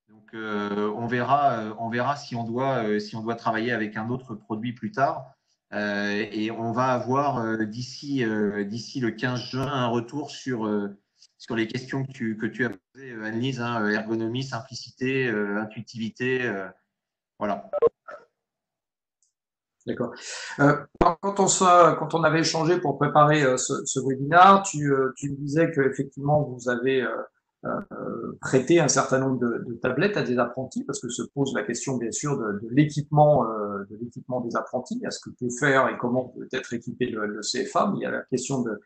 Speaker 2: Donc on verra si on doit travailler avec un autre produit plus tard. Et on va avoir d'ici le 15 juin un retour sur les questions que tu as posées, Annelise, hein, ergonomie, simplicité, intuitivité. Voilà.
Speaker 1: D'accord. Quand on avait échangé pour préparer ce webinaire, tu me disais qu'effectivement, vous avez prêté un certain nombre de tablettes à des apprentis, parce que se pose la question, bien sûr, de l'équipement des apprentis, à ce que peut faire et comment peut être équipé le CFA, mais il y a la question de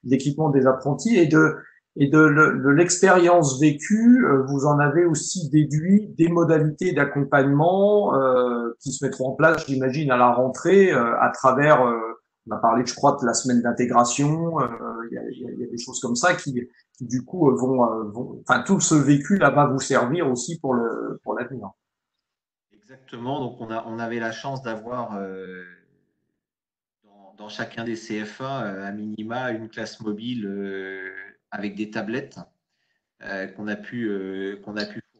Speaker 1: l'équipement des apprentis de l'expérience vécue, vous en avez aussi déduit des modalités d'accompagnement qui se mettront en place, j'imagine, à la rentrée, à travers, on a parlé, je crois, de la semaine d'intégration, il y a des choses comme ça qui du coup, enfin, tout ce vécu là va vous servir aussi pour l'avenir.
Speaker 2: Exactement. Donc on avait la chance d'avoir dans chacun des CFA à minima une classe mobile avec des tablettes qu'on a pu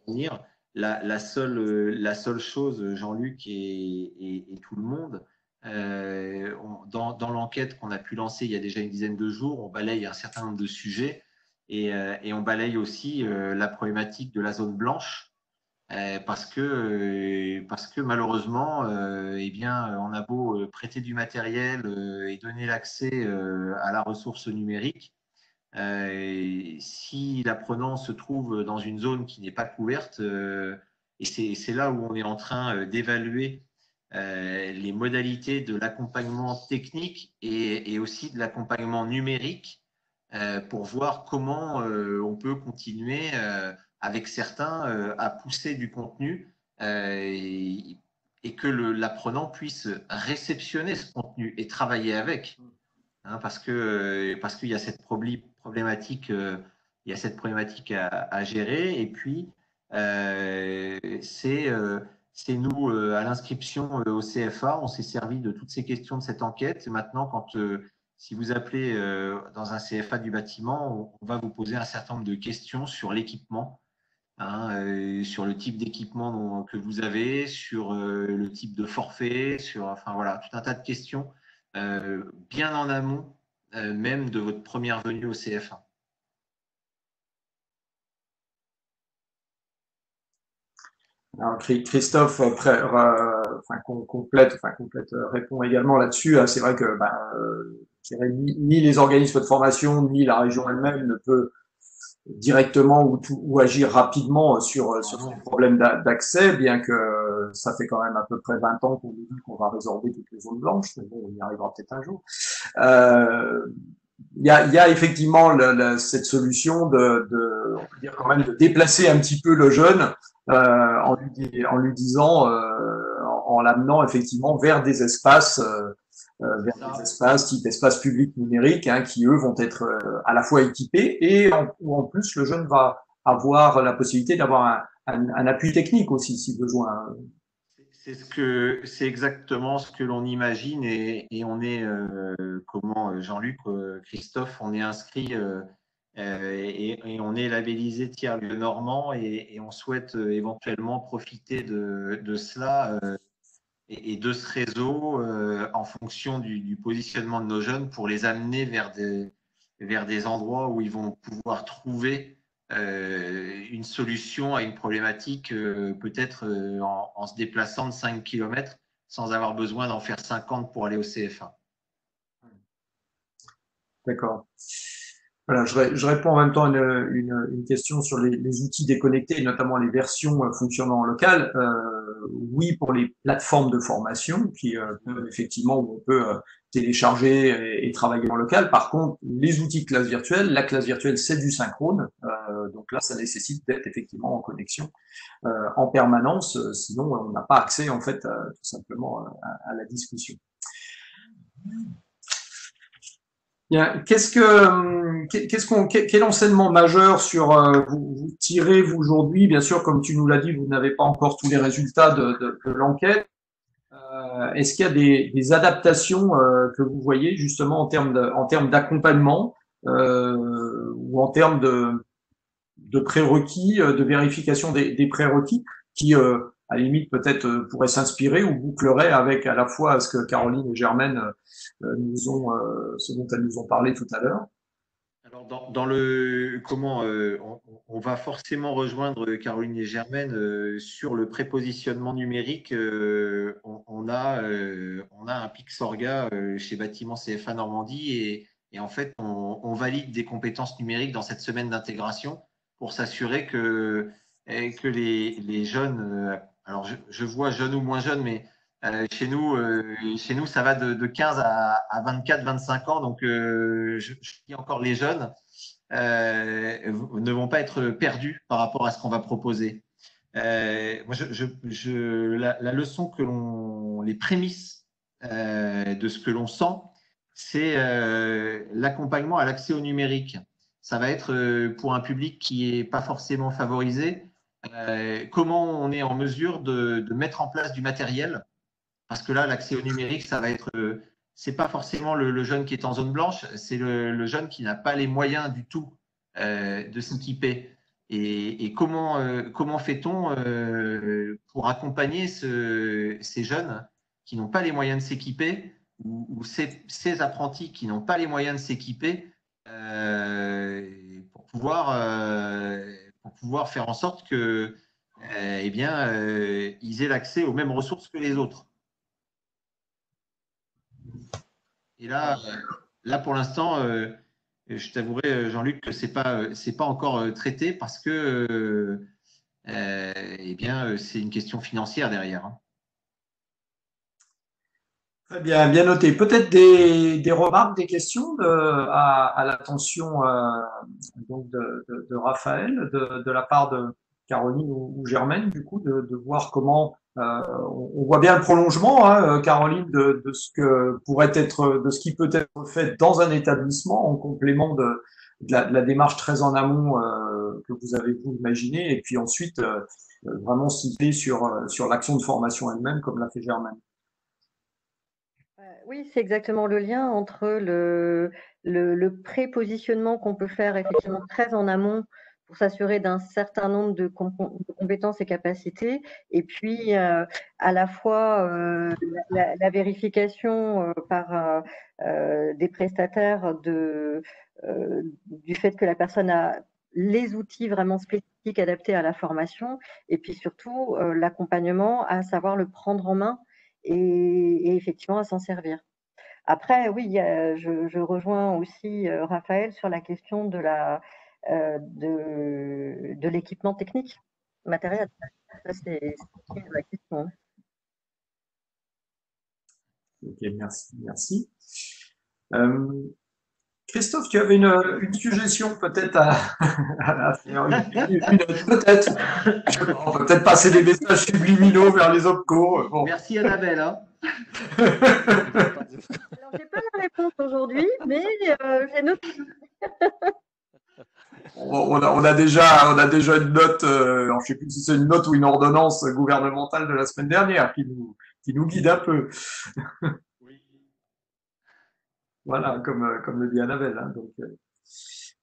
Speaker 2: fournir. La seule chose, Jean-Luc et tout le monde, dans l'enquête qu'on a pu lancer il y a déjà une dizaine de jours, on balaye un certain nombre de sujets. Et on balaye aussi la problématique de la zone blanche parce que malheureusement, eh bien, on a beau prêter du matériel et donner l'accès à la ressource numérique. Si l'apprenant se trouve dans une zone qui n'est pas couverte, et c'est là où on est en train d'évaluer les modalités de l'accompagnement technique et aussi de l'accompagnement numérique pour voir comment on peut continuer avec certains à pousser du contenu et que l'apprenant puisse réceptionner ce contenu et travailler avec. Hein, parce qu'il y a cette problématique, il y a cette problématique à gérer. Et puis, c'est nous, à l'inscription au CFA, on s'est servi de toutes ces questions de cette enquête. Et maintenant, si vous appelez dans un CFA du bâtiment, on va vous poser un certain nombre de questions sur l'équipement. Hein, sur le type d'équipement que vous avez, sur le type de forfait, enfin voilà, tout un tas de questions bien en amont même de votre première venue au CFA.
Speaker 1: Alors, Christophe complète répond également là-dessus. C'est vrai que je dirais, ni les organismes de formation ni la région elle-même ne peut directement ou agir rapidement sur ces problèmes d'accès, bien que ça fait quand même à peu près 20 ans qu'on nous dit qu'on va résorber toutes les zones blanches, mais bon, on y arrivera peut-être un jour. Il y a effectivement cette solution on peut dire quand même de déplacer un petit peu le jeune en lui disant, en l'amenant effectivement vers des espaces type espace public numérique, hein, qui eux vont être à la fois équipés et où en plus le jeune va avoir la possibilité d'avoir un appui technique aussi si besoin.
Speaker 2: C'est exactement ce que l'on imagine et on est, Jean-Luc, Christophe, on est inscrit et on est labellisé tiers-lieu normand et on souhaite éventuellement profiter de cela et de ce réseau en fonction du positionnement de nos jeunes pour les amener vers des endroits où ils vont pouvoir trouver une solution à une problématique peut-être en se déplaçant de 5 km sans avoir besoin d'en faire 50 pour aller au CFA.
Speaker 1: D'accord. Voilà, je réponds en même temps à une question sur les outils déconnectés, notamment les versions fonctionnant en local. Oui, pour les plateformes de formation qui peuvent effectivement, où on peut télécharger et travailler en local. Par contre, les outils de classe virtuelle, la classe virtuelle, c'est du synchrone. Donc là, ça nécessite d'être effectivement en connexion en permanence. Sinon, on n'a pas accès en fait tout simplement à la discussion. Bien. Quel enseignement majeur vous tirez vous aujourd'hui? Bien sûr, comme tu nous l'as dit, vous n'avez pas encore tous les résultats de l'enquête. Est-ce qu'il y a des adaptations que vous voyez justement en termes d'accompagnement ou en termes de prérequis, de vérification des prérequis qui, à la limite, peut-être pourraient s'inspirer ou boucleraient avec à la fois ce que Caroline et Germaine ce dont elles nous ont parlé tout à l'heure.
Speaker 2: Alors, on va forcément rejoindre Caroline et Germaine sur le prépositionnement numérique. On a un Pixorga chez Bâtiment CFA Normandie et en fait, on valide des compétences numériques dans cette semaine d'intégration pour s'assurer que les jeunes, alors je vois jeunes ou moins jeunes, mais chez nous, ça va de 15 à 24, 25 ans. Donc, je dis encore les jeunes ne vont pas être perdus par rapport à ce qu'on va proposer. Moi, la leçon les prémices de ce que l'on sent, c'est l'accompagnement à l'accès au numérique. Ça va être pour un public qui n'est pas forcément favorisé. Comment on est en mesure de mettre en place du matériel. Parce que là, l'accès au numérique, ça va être, c'est pas forcément le jeune qui est en zone blanche, c'est le jeune qui n'a pas les moyens du tout de s'équiper. Et comment fait-on pour accompagner ces jeunes qui n'ont pas les moyens de s'équiper ou ces apprentis qui n'ont pas les moyens de s'équiper pour pouvoir faire en sorte que, eh bien, ils aient l'accès aux mêmes ressources que les autres. Et là pour l'instant, je t'avouerai, Jean-Luc, que c'est pas encore traité parce que, eh bien, c'est une question financière derrière. Hein.
Speaker 1: Très bien, bien noté. Peut-être des remarques, des questions à l'attention donc de Raphaël, de la part de Caroline ou Germaine, du coup, de voir comment on voit bien le prolongement, hein, Caroline, de ce que pourrait être, de ce qui peut être fait dans un établissement en complément de la démarche très en amont que vous avez vous imaginé, et puis ensuite vraiment cibler sur l'action de formation elle-même, comme l'a fait Germaine.
Speaker 3: Oui, c'est exactement le lien entre le pré-positionnement qu'on peut faire effectivement très en amont pour s'assurer d'un certain nombre de compétences et capacités, et puis à la fois la vérification par des prestataires du fait que la personne a les outils vraiment spécifiques adaptés à la formation, et puis surtout l'accompagnement à savoir le prendre en main et effectivement à s'en servir. Après, oui, je rejoins aussi Raphaël sur la question de l'équipement technique, matériel. Ça, c'est une vraie question.
Speaker 1: Ok, merci. Christophe, tu avais une suggestion peut-être à faire, peut-être. On peut peut-être passer des messages subliminaux vers les OPCO.
Speaker 2: Bon. Merci Annabelle. Hein.
Speaker 3: Alors, j'ai pas la réponse aujourd'hui, mais j'ai noté.
Speaker 1: On a déjà une note, je ne sais plus si c'est une note ou une ordonnance gouvernementale de la semaine dernière qui nous guide un peu.
Speaker 2: Oui.
Speaker 1: Voilà, comme le dit Annabelle. Hein, donc,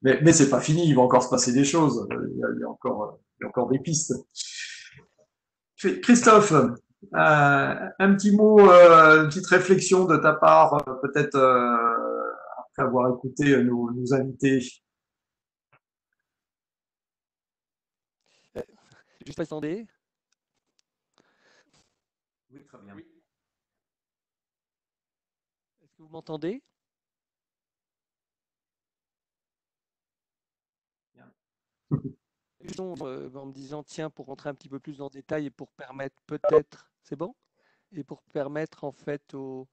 Speaker 1: mais c'est pas fini, il va encore se passer des choses. Il y a encore des pistes. Christophe, un petit mot, une petite réflexion de ta part, peut-être après avoir écouté nos invités.
Speaker 5: Juste attendez.
Speaker 1: Oui, très bien.
Speaker 5: Est-ce que vous m'entendez? En me disant, tiens, pour rentrer un petit peu plus dans le détail et pour permettre peut-être, c'est bon? Et pour permettre en fait aux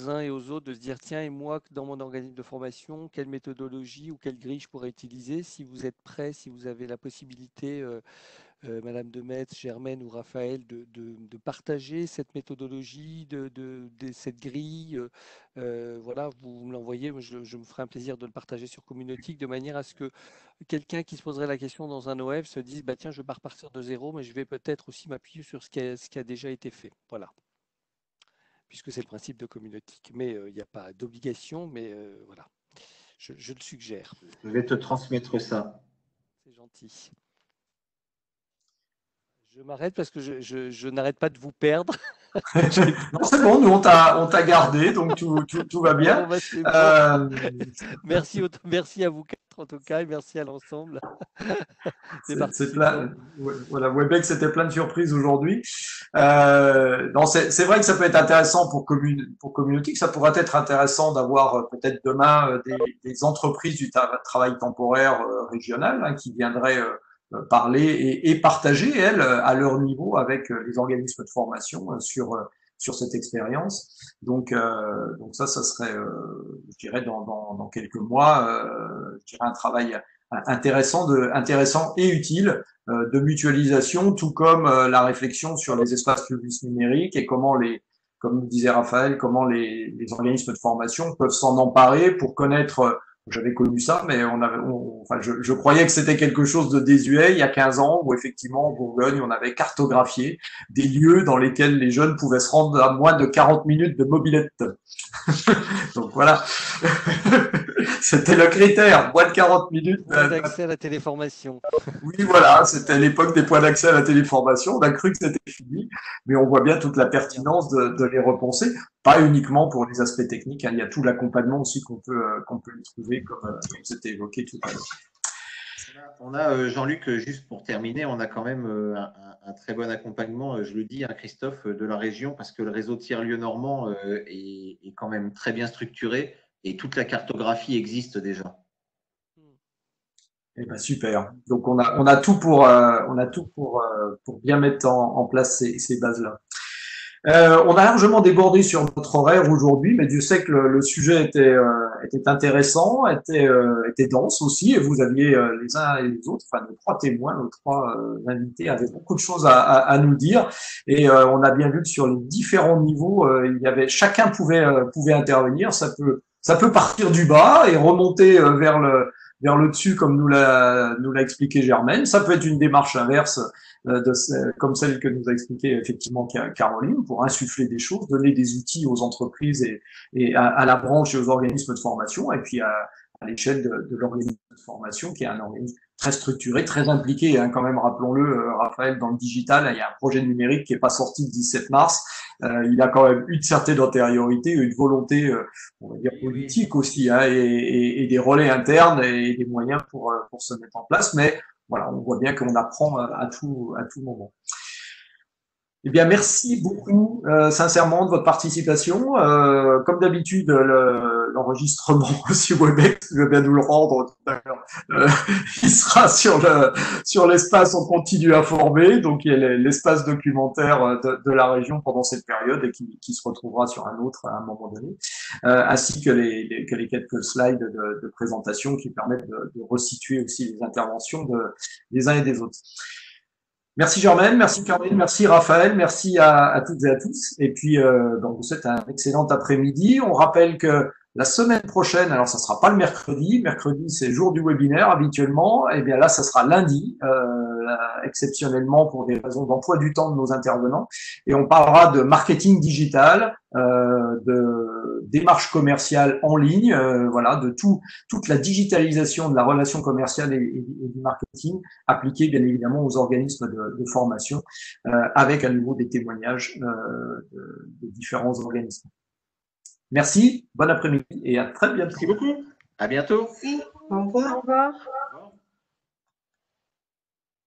Speaker 5: uns et aux autres de se dire, tiens, et moi, dans mon organisme de formation, quelle méthodologie ou quelle grille je pourrais utiliser? Si vous êtes prêts, si vous avez la possibilité, Madame de Metz, Germaine ou Raphaël, de partager cette méthodologie, cette grille. Voilà, vous me l'envoyez, je me ferai un plaisir de le partager sur Communautique, de manière à ce que quelqu'un qui se poserait la question dans un OF se dise, bah, tiens, je ne vais pas repartir de zéro, mais je vais peut-être aussi m'appuyer sur ce qui a déjà été fait. Voilà. Puisque c'est le principe de Communautique. Mais il n'y a pas d'obligation, mais voilà. Je le suggère.
Speaker 2: Je vais te transmettre ça.
Speaker 5: C'est gentil. Je m'arrête parce que je n'arrête pas de vous perdre.
Speaker 1: Non, c'est bon, nous on t'a gardé, donc tout va bien.
Speaker 5: Bon, bah, bon. Merci à vous quatre en tout cas et merci à l'ensemble.
Speaker 1: C'est plein. Voilà, Webex, c'était plein de surprises aujourd'hui. Non, c'est vrai que ça peut être intéressant pour Communautique. Ça pourrait être intéressant d'avoir peut-être demain des entreprises du travail temporaire régional hein, qui viendraient parler et partager, elles, à leur niveau avec les organismes de formation sur cette expérience. Donc ça serait, je dirais, dans quelques mois, je dirais un travail intéressant et utile de mutualisation, tout comme la réflexion sur les espaces publics numériques et comment comme nous disait Raphaël, comment les organismes de formation peuvent s'en emparer pour connaître. J'avais connu ça, mais je croyais que c'était quelque chose de désuet il y a 15 ans, où effectivement, en Bourgogne, on avait cartographié des lieux dans lesquels les jeunes pouvaient se rendre à moins de 40 minutes de mobilette. Donc voilà, c'était le critère, moins de 40 minutes.
Speaker 5: Point d'accès à la téléformation.
Speaker 1: Oui, voilà, c'était l'époque des points d'accès à la téléformation. On a cru que c'était fini, mais on voit bien toute la pertinence de les repenser. Pas uniquement pour les aspects techniques, hein. Il y a tout l'accompagnement aussi qu'on peut y trouver, comme c'était évoqué tout à l'heure.
Speaker 2: On a Jean-Luc, juste pour terminer, on a quand même un très bon accompagnement, je le dis, hein, Christophe, de la région, parce que le réseau tiers-lieu normand est quand même très bien structuré et toute la cartographie existe déjà.
Speaker 1: Eh ben, super. Donc on a tout pour bien mettre en place ces bases-là. On a largement débordé sur notre horaire aujourd'hui, mais Dieu sait que le sujet était intéressant, était dense aussi, et vous aviez les uns et les autres, enfin nos trois témoins, nos trois invités avaient beaucoup de choses à nous dire, et on a bien vu que sur les différents niveaux, chacun pouvait intervenir. Ça peut partir du bas et remonter vers le dessus, comme nous l'a expliqué Germaine. Ça peut être une démarche inverse, comme celle que nous a expliqué effectivement Caroline, pour insuffler des choses, donner des outils aux entreprises et à la branche et aux organismes de formation, et puis à l'échelle de l'organisme de formation, qui est un organisme très structuré, très impliqué, hein, quand même, rappelons-le, Raphaël, dans le digital. Il y a un projet numérique qui n'est pas sorti le 17 mars. Il a quand même une certaine antériorité, une volonté, on va dire, politique aussi, hein, et des relais internes et des moyens pour se mettre en place. Mais voilà, on voit bien qu'on apprend à tout moment. Eh bien, merci beaucoup, sincèrement, de votre participation. Comme d'habitude, l'enregistrement sur Webex, je vais bien nous le rendre tout à l'heure. Il sera sur l'espace On continue à former, donc il y a l'espace documentaire de la région pendant cette période et qui se retrouvera sur un autre à un moment donné, ainsi que les quelques slides de présentation qui permettent de resituer aussi les interventions des uns et des autres. Merci Germaine, merci Caroline, merci Raphaël, merci à toutes et à tous. Et puis, on vous souhaite un excellent après-midi. On rappelle que la semaine prochaine, alors ça sera pas le mercredi c'est le jour du webinaire habituellement, et bien là ça sera lundi, exceptionnellement pour des raisons d'emploi du temps de nos intervenants, et on parlera de marketing digital, de démarche commerciale en ligne, voilà, de toute la digitalisation de la relation commerciale et du marketing appliquée bien évidemment aux organismes de formation, avec à nouveau des témoignages de différents organismes. Merci, bon après-midi et à très bientôt.
Speaker 2: Merci beaucoup. À bientôt.
Speaker 4: Merci. Au revoir.
Speaker 3: Au revoir.